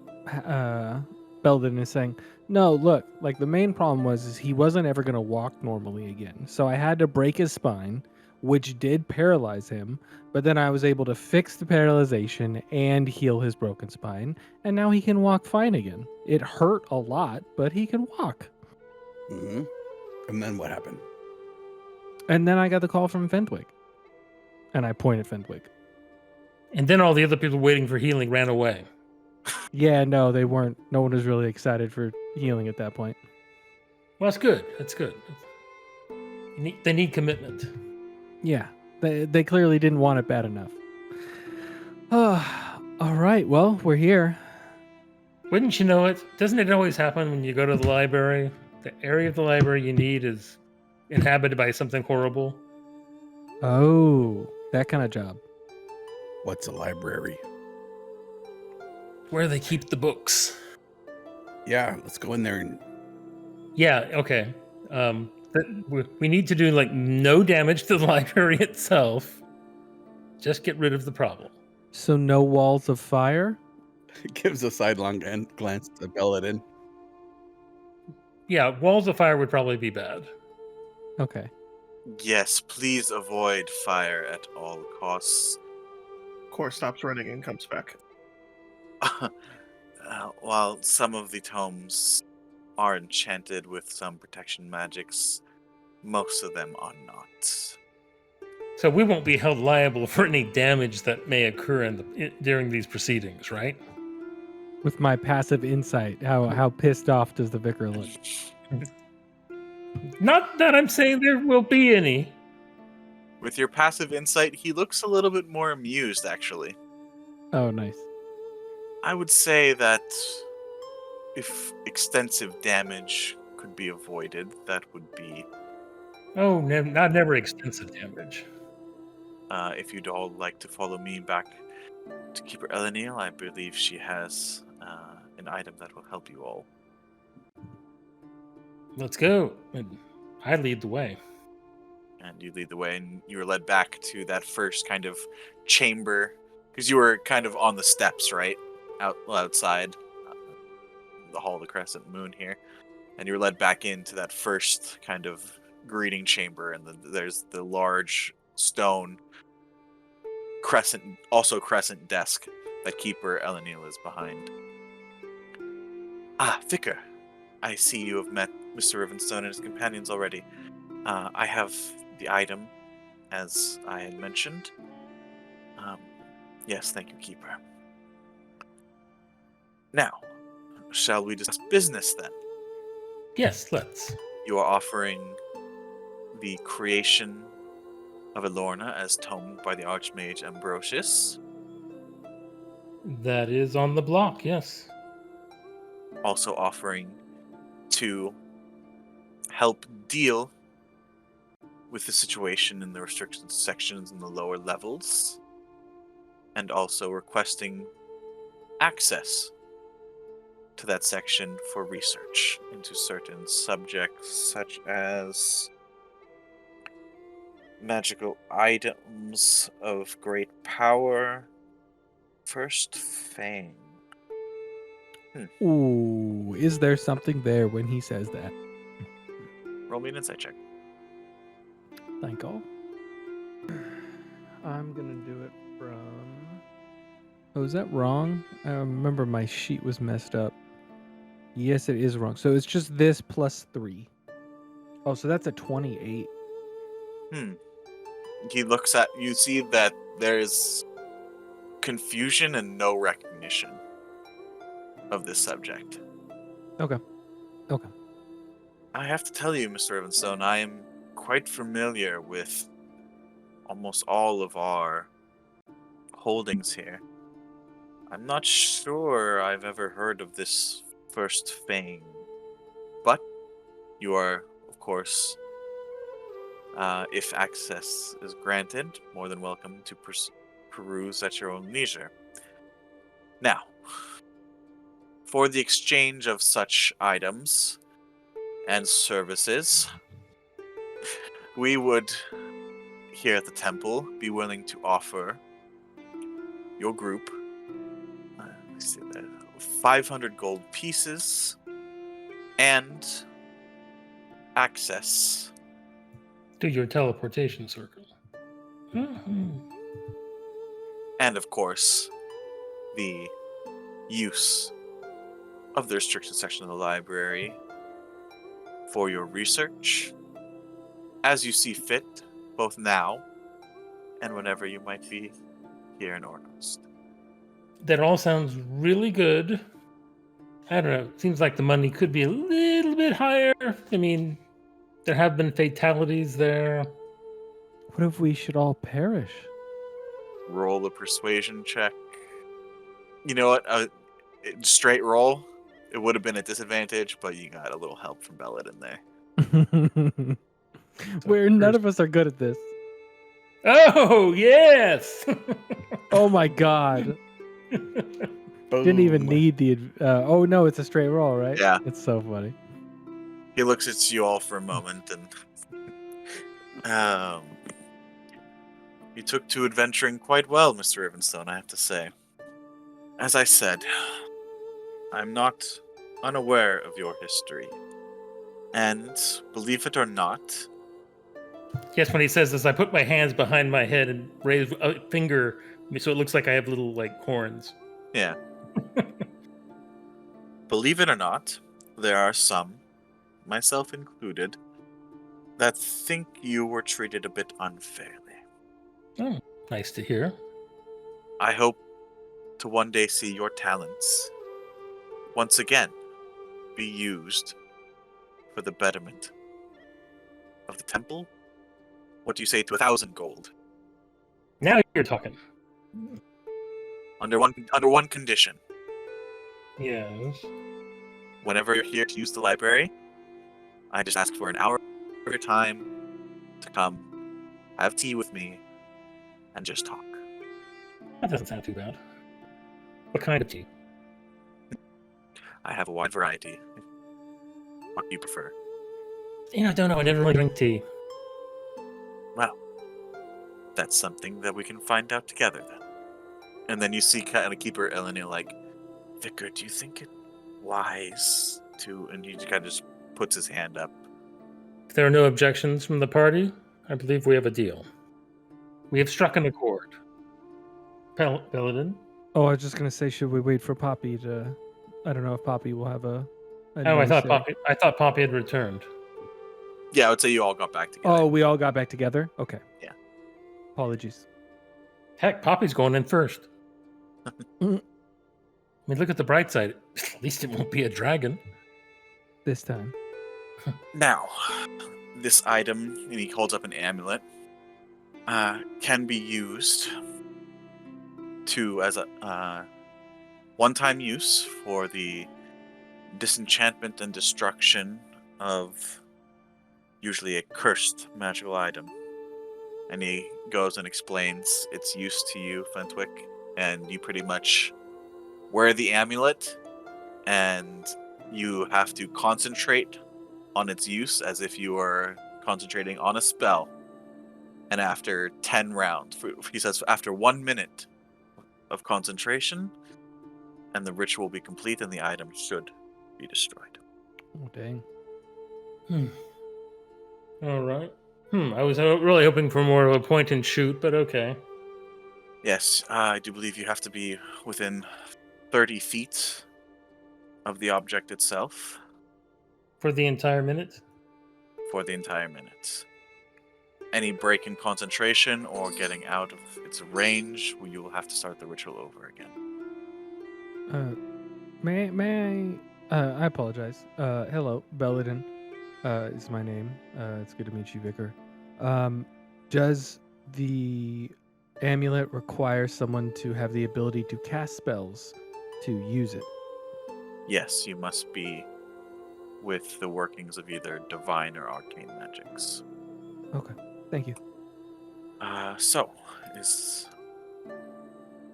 Belden is saying, "No, look, like the main problem is he wasn't ever going to walk normally again. So I had to break his spine, which did paralyze him, but then I was able to fix the paralyzation and heal his broken spine, and now he can walk fine again. It hurt a lot, but he can walk." Mm-hmm. And then what happened? And then I got the call from Fenthwick. And I point at Fenthwick. And then all the other people waiting for healing ran away. Yeah, no, they weren't. No one was really excited for healing at that point. Well, that's good. That's good. They need commitment. Yeah, they clearly didn't want it bad enough. All right, well, we're here. Wouldn't you know it? Doesn't it always happen when you go to the library? The area of the library you need is inhabited by something horrible. Oh, that kind of job. What's a library? Where they keep the books. Yeah, let's go in there and Yeah, okay. We need to do like no damage to the library itself. Just get rid of the problem. So no walls of fire? Gives a sidelong glance to Belladin. Yeah, walls of fire would probably be bad. Okay. Yes, please avoid fire at all costs. Core stops running and comes back. While some of the tomes are enchanted with some protection magics, most of them are not. So we won't be held liable for any damage that may occur during these proceedings, right? With my passive insight, how pissed off does the vicar look? Not that I'm saying there will be any. With your passive insight, he looks a little bit more amused, actually. Oh, nice. I would say that if extensive damage could be avoided, that would be... Oh, never extensive damage. If you'd all like to follow me back to Keeper Elenil, I believe she has an item that will help you all. Let's go. And I lead the way. And you lead the way, and you were led back to that first kind of chamber, because you were kind of on the steps, right? Outside the Hall of the Crescent Moon here. And you were led back into that first kind of greeting chamber, and there's the large stone crescent desk that Keeper Elenil is behind. Ah, Vicar, I see you have met Mr. Rivenstone and his companions already. I have the item, as I had mentioned. Yes, thank you, Keeper. Now, shall we discuss business then? Yes, let's. You are offering the creation of Elorna as tomed by the Archmage Ambrosius. That is on the block, yes. Also offering to help deal with the situation in the restricted sections in the lower levels, and also requesting access to that section for research into certain subjects such as magical items of great power. First Fang. Ooh, is there something there when he says that? Roll me an insight check. Thank all. I'm gonna do it from... Oh, is that wrong? I remember my sheet was messed up. Yes, it is wrong. So it's just this plus 3. Oh, so that's a 28. He looks at you, see that there's confusion and no recognition of this subject. Okay. I have to tell you, Mr. Rivenstone, I am quite familiar with almost all of our holdings here. I'm not sure I've ever heard of this First Fang, but you are, of course, if access is granted, more than welcome to peruse at your own leisure. Now, for the exchange of such items and services, we would, here at the temple, be willing to offer your group 500 gold pieces and access To your teleportation circle. Mm-hmm. and, of course, the use of the restricted section of the library for your research as you see fit, both now and whenever you might be here in Ornost. That all sounds really good. I don't know. It seems like the money could be a little bit higher. I mean, there have been fatalities there. What if we should all perish? Roll a persuasion check. You know what? Straight roll. It would have been a disadvantage, but you got a little help from Bellet in there. Where none of us are good at this. Oh, yes! Oh my god. Didn't even Boom. need the... oh no, it's a straight roll, right? Yeah. It's so funny. He looks at you all for a moment and you took to adventuring quite well, Mr. Rivenstone, I have to say. As I said, I'm not unaware of your history. And, believe it or not, Yes, when he says this, I put my hands behind my head and raise a finger so it looks like I have little, horns. yeah. Believe it or not, there are some, myself included, that think you were treated a bit unfairly. Oh, nice to hear. I hope to one day see your talents once again be used for the betterment of the temple. What do you say to 1,000 gold? Now you're talking. Under one condition. Yes. Whenever you're here to use the library, I just ask for an hour of your time to come, have tea with me, and just talk. That doesn't sound too bad. What kind of tea? I have a wide variety. What do you prefer? I don't know. I never really drink tea. Well, that's something that we can find out together then. And then you see kind of Keeper Elenil like, Vicar, do you think it wise to... And he kind of just puts his hand up. If there are no objections from the party, I believe we have a deal. We have struck an accord. Paladin? Oh, I was just gonna say, should we wait for Poppy to? I don't know if Poppy will have a. Oh, I thought Poppy had returned. Yeah, I would say you all got back together. Oh, we all got back together. Okay. Yeah. Apologies. Heck, Poppy's going in first. I mean, look at the bright side. At least it won't be a dragon. This time. Now, this item, and he holds up an amulet, can be used as a one-time use for the disenchantment and destruction of usually a cursed magical item. And he goes and explains its use to you, Fenthwick, and you pretty much wear the amulet, and you have to concentrate on its use as if you were concentrating on a spell. And after 10 rounds, he says after 1 minute of concentration, and the ritual will be complete and the item should be destroyed. Oh, dang. All right. I was really hoping for more of a point and shoot, but okay. Yes, I do believe you have to be within 30 feet of the object itself. For the entire minute? For the entire minute. Any break in concentration or getting out of its range, you will have to start the ritual over again. May I apologize. Hello, Belladin. Is my name. It's good to meet you, Vicar. Does the amulet require someone to have the ability to cast spells to use it? Yes, you must be with the workings of either divine or arcane magics. Okay, thank you. So, is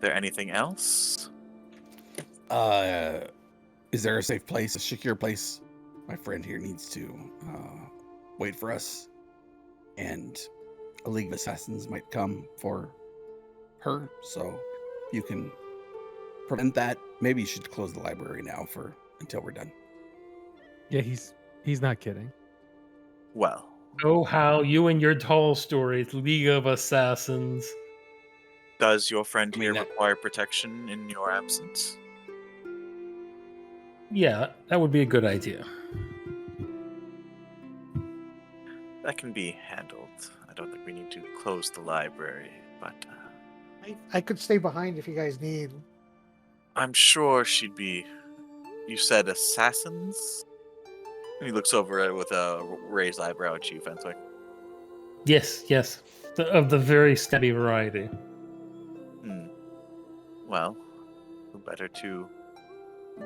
there anything else? Is there a safe place, a secure place? My friend here needs to wait for us, and a League of Assassins might come for her, so you can prevent that. Maybe you should close the library now until we're done. Yeah, he's not kidding. Well, Oh, how you and your tall stories, League of Assassins. does your friend I mean, here that- require protection in your absence? Yeah, that would be a good idea. That can be handled. I don't think we need to close the library, but I could stay behind if you guys need. I'm sure she'd be... You said assassins? And he looks over it with a raised eyebrow at you, Fenthwick. Yes. Of the very steady variety. Well, who better to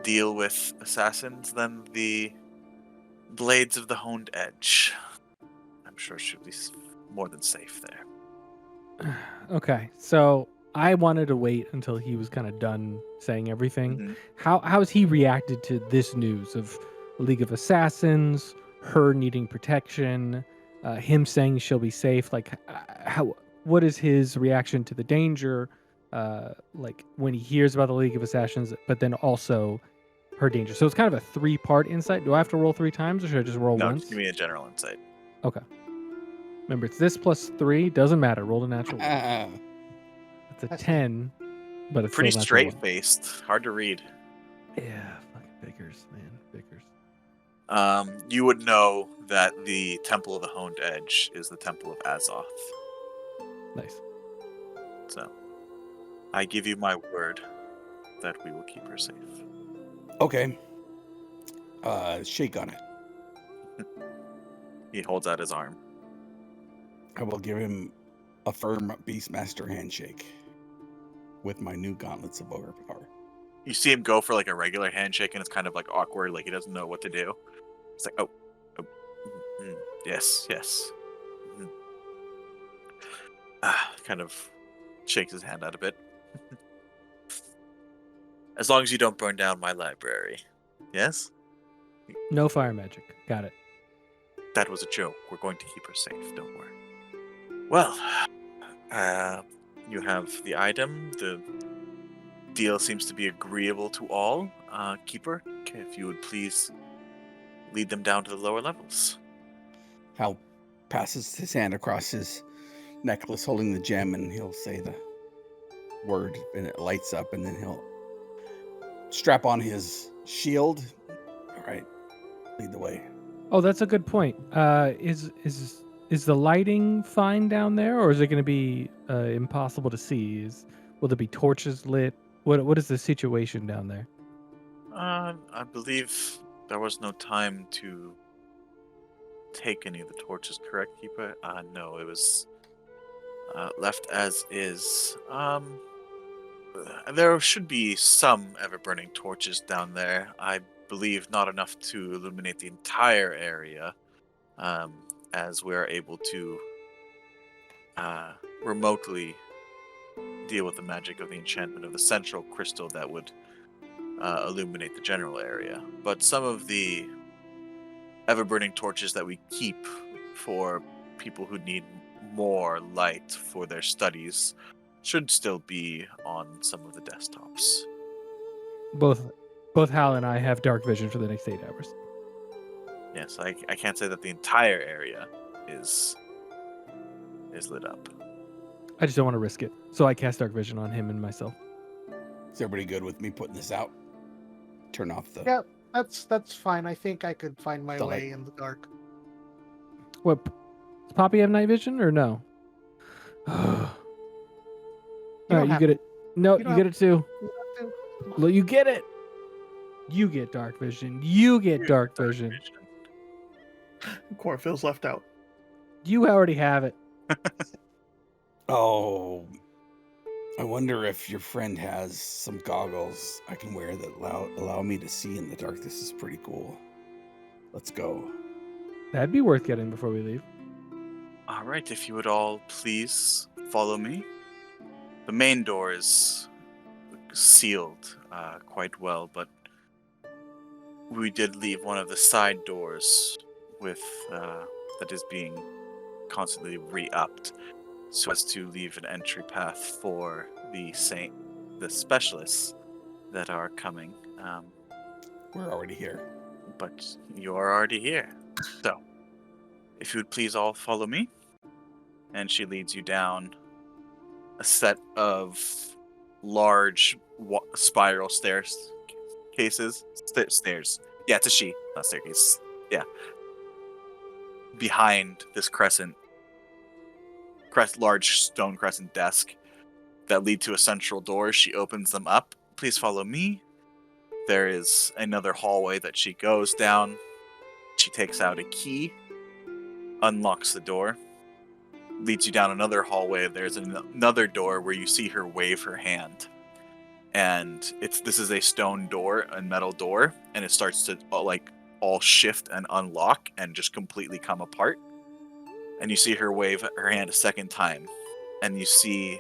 deal with assassins than the Blades of the Honed Edge? I'm sure she'll be more than safe there. Okay, so I wanted to wait until he was kind of done saying everything. Mhm. How has he reacted to this news of League of Assassins, her needing protection, him saying she'll be safe. Like, what is his reaction to the danger? Like when he hears about the League of Assassins, but then also her danger. So it's kind of a 3-part insight. Do I have to roll 3 times, or should I just roll No, once? just give me a general insight. Okay. Remember, it's this plus 3. Doesn't matter. Roll a natural one. It's a That's 10, but it's Pretty still a natural one. straight-faced. Hard to read. Yeah, fucking Bickers, man. Bickers. You would know that the Temple of the Honed Edge is the Temple of Azoth. Nice. So, I give you my word that we will keep her safe. Okay. Shake on it. He holds out his arm. I will give him a firm Beastmaster handshake with my new gauntlets of ogre power. You see him go for like a regular handshake, and it's kind of like awkward, like he doesn't know what to do. It's like, yes. Mhm. Kind of shakes his hand out a bit. As long as you don't burn down my library. Yes? No fire magic. Got it. That was a joke. We're going to keep her safe. Don't worry. Well, you have the item. The deal seems to be agreeable to all. Keeper, if you would please lead them down to the lower levels. Hal passes his hand across his necklace holding the gem, and he'll say the word, and it lights up, and then he'll strap on his shield. All right, lead the way. Oh, that's a good point. Is the lighting fine down there, or is it going to be impossible to see? Will there be torches lit? What is the situation down there? I believe there was no time to take any of the torches, correct, Keeper? No, it was left as is. There should be some ever-burning torches down there. I believe not enough to illuminate the entire area, as we are able to remotely deal with the magic of the enchantment of the central crystal that would illuminate the general area. But some of the ever-burning torches that we keep for people who need more light for their studies should still be on some of the desktops. Both Hal and I have dark vision for the next 8 hours. Yes, I can't say that the entire area is lit up. I just don't want to risk it, so I cast dark vision on him and myself. Is everybody good with me putting this out? Turn off the... Yeah, that's fine. I think I could find my The way light. in the dark. What? Does Poppy have night vision or no? All right, you get it. No, you get it too. Well, you get it. You get dark vision. You get dark vision. Core feels left out. You already have it. Oh, I wonder if your friend has some goggles I can wear that allow me to see in the dark. This is pretty cool. Let's go. That'd be worth getting before we leave. All right, if you would all please follow me. The main door is sealed quite well, but we did leave one of the side doors with that is being constantly re-upped, so as to leave an entry path for the specialists that are coming. We're already here. But you're already here. So, if you would please all follow me. And she leads you down a set of large spiral stairs. Stairs. Yeah, it's a she, not staircase. Yeah. Behind this large stone crescent desk that lead to a central door. She opens them up. Please follow me. There is another hallway that she goes down. She takes out a key, unlocks the door, leads you down another hallway. There's another door where you see her wave her hand. And this is a stone door, a metal door, and it starts to all shift and unlock and just completely come apart. And you see her wave her hand a second time, and you see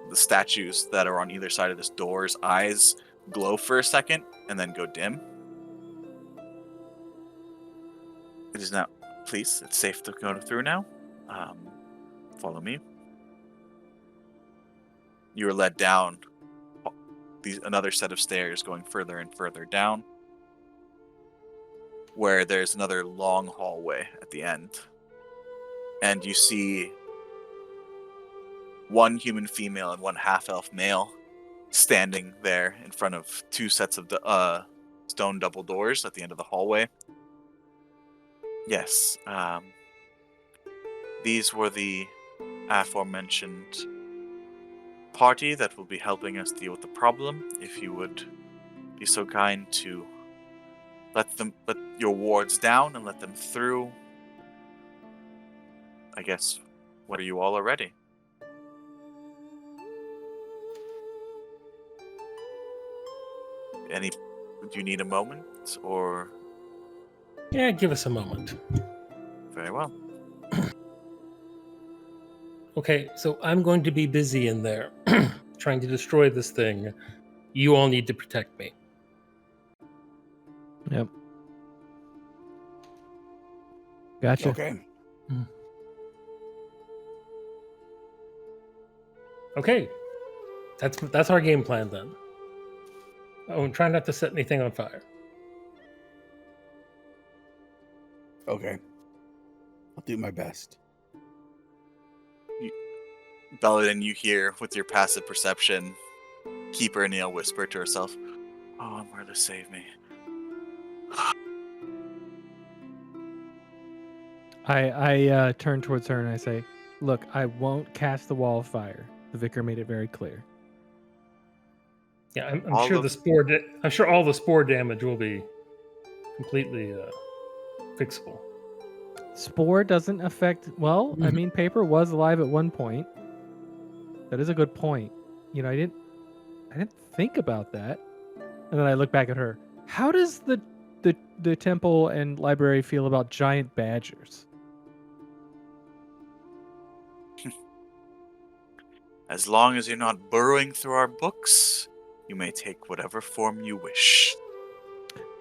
the statues that are on either side of this door's eyes glow for a second and then go dim. It is now. Please, it's safe to go through now. Follow me. You are led down another set of stairs going further and further down, where there's another long hallway at the end. And you see one human female and one half-elf male standing there in front of two sets of stone double doors at the end of the hallway. Yes, these were the aforementioned party that will be helping us deal with the problem. If you would be so kind to let your wards down and let them through. I guess, what are you all already? Do you need a moment, or? Yeah, give us a moment. Very well. Okay, so I'm going to be busy in there trying to destroy this thing. You all need to protect me. Yep. Gotcha. Okay. Okay, that's our game plan then. Oh, and try not to set anything on fire. Okay. I'll do my best. Belladin, you hear with your passive perception, Keeper Neil whisper to herself, "Oh, Marla, save me." I turn towards her and I say, "Look, I won't cast the wall of fire. The vicar made it very clear." Yeah, I'm All sure of- the spore. I'm sure all the spore damage will be completely fixable. Spore doesn't affect. Well, I mean, Paper was alive at one point. That is a good point. You know, I didn't think about that. And then I look back at her. How does the temple and library feel about giant badgers? As long as you're not burrowing through our books, you may take whatever form you wish.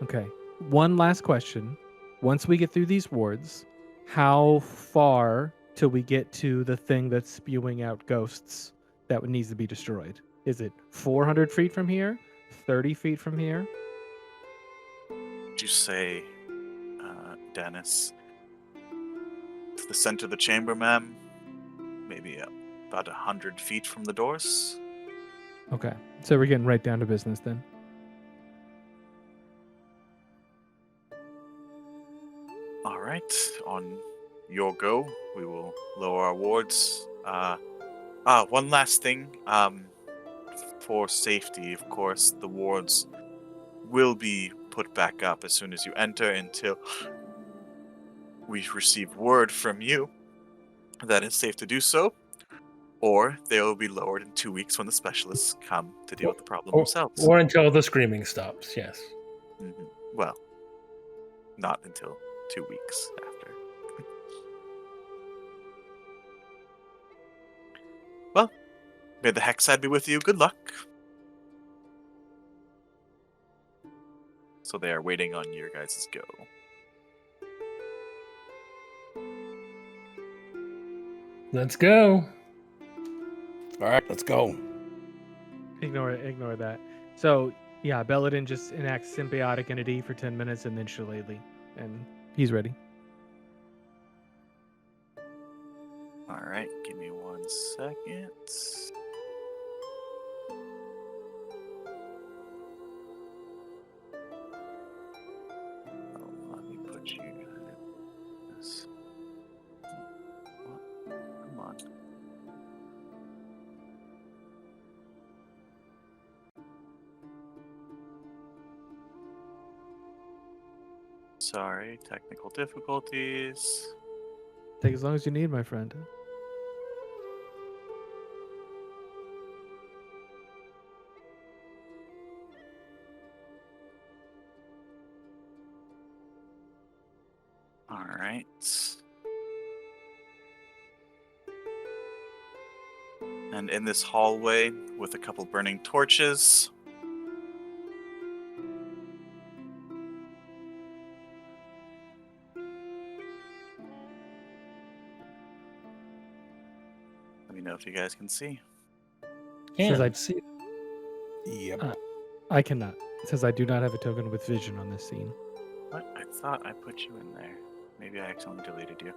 Okay. One last question. Once we get through these wards, how far till we get to the thing that's spewing out ghosts that needs to be destroyed? Is it 400 feet from here? 30 feet from here? Would you say, Dennis? To the center of the chamber, ma'am? Maybe about 100 feet from the doors? Okay. So we're getting right down to business then. All right, on your go, we will lower our wards. One last thing. For safety, of course, the wards will be put back up as soon as you enter until we receive word from you that it's safe to do so, or they will be lowered in 2 weeks when the specialists come to deal with the problem themselves. Or until the screaming stops, yes. Mm-hmm. Well, not until 2 weeks after. Well, may the Hexad be with you. Good luck. So they are waiting on your guys' go. Let's go. All right, let's go. Ignore that. So, yeah, Belladin just enacts symbiotic entity for 10 minutes and then Shillelagh. And he's ready. Alright, give me 1 second. Oh, let me put you in this. Come on. Sorry, technical difficulties. Take as long as you need, my friend. Alright. And in this hallway, with a couple burning torches, if you guys can see. Says Can I- see. Yep. I cannot. It says I do not have a token with vision on this scene. What? I thought I put you in there. Maybe I accidentally deleted you.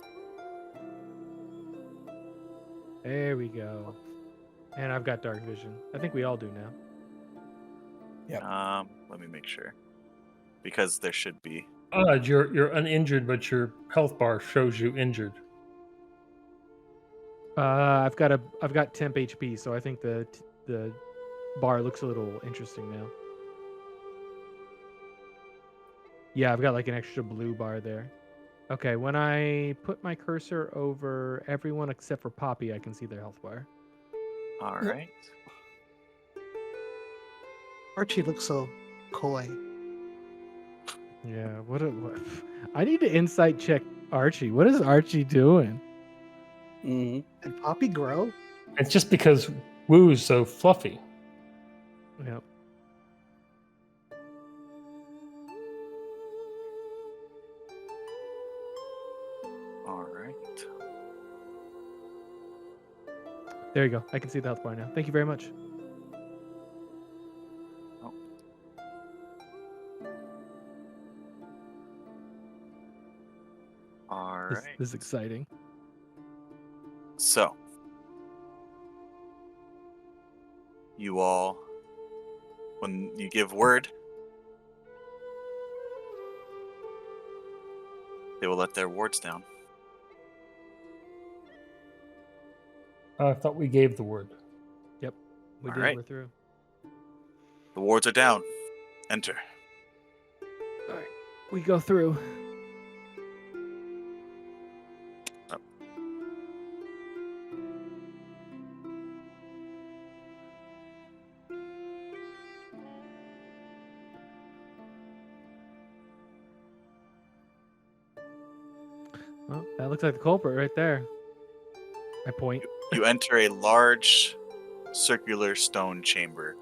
There we go. And I've got dark vision. I think we all do now. Yep. Let me make sure. Because there should be. Odd, you're uninjured, but your health bar shows you injured. I've got temp HP, so I think the bar looks a little interesting now. Yeah, I've got like an extra blue bar there. Okay, when I put my cursor over everyone except for Poppy, I can see their health bar. All right. Archie looks so coy. Yeah, what I need to insight check Archie. What is Archie doing? Hmm. Did Poppy grow? It's just because Woo's so fluffy. Yep. All right. There you go. I can see the health bar now. Thank you very much. All This, right. this is exciting. So, you all, when you give word, they will let their wards down. I thought we gave the word. We All did. right. We're through. The wards are down. Enter. All right. We go through. Well, that looks like the culprit right there. I point. You enter a large circular stone chamber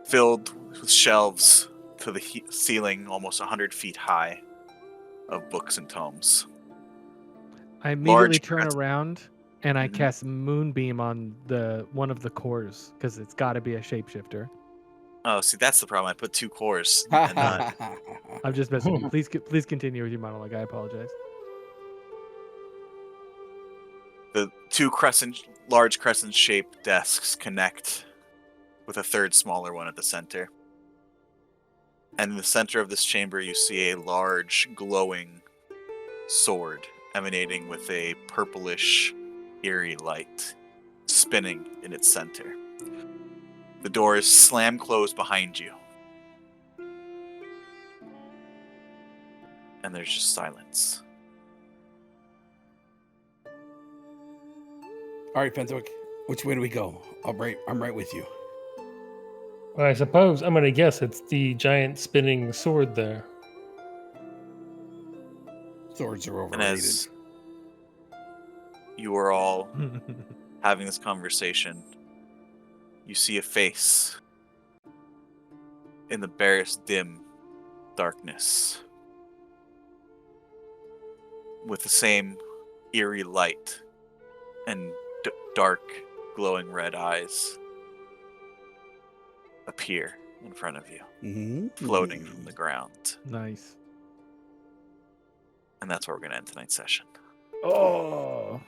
filled with shelves to the ceiling, almost 100 feet high, of books and tomes. I immediately Large turn crescent. around and I Mhm. cast Moonbeam on one of the cores because it's got to be a shapeshifter. Oh, see, that's the problem. I put 2 cores and not. I'm just messing with you. Please continue with your monologue. I apologize. The 2 large crescent-shaped desks connect with a third smaller one at the center. And in the center of this chamber, you see a large, glowing sword emanating with a purplish, eerie light spinning in its center. The doors slam closed behind you. And there's just silence. All right, Fenthwick. Which way do we go? I'm right with you. I suppose I'm going to guess it's the giant spinning sword there. Swords are And overrated. as you are all having this conversation, you see a face in the barest dim darkness with the same eerie light and dark glowing red eyes appear in front of you, Mm-hmm. floating from the ground. Nice. And that's where we're going to end tonight's session. Oh.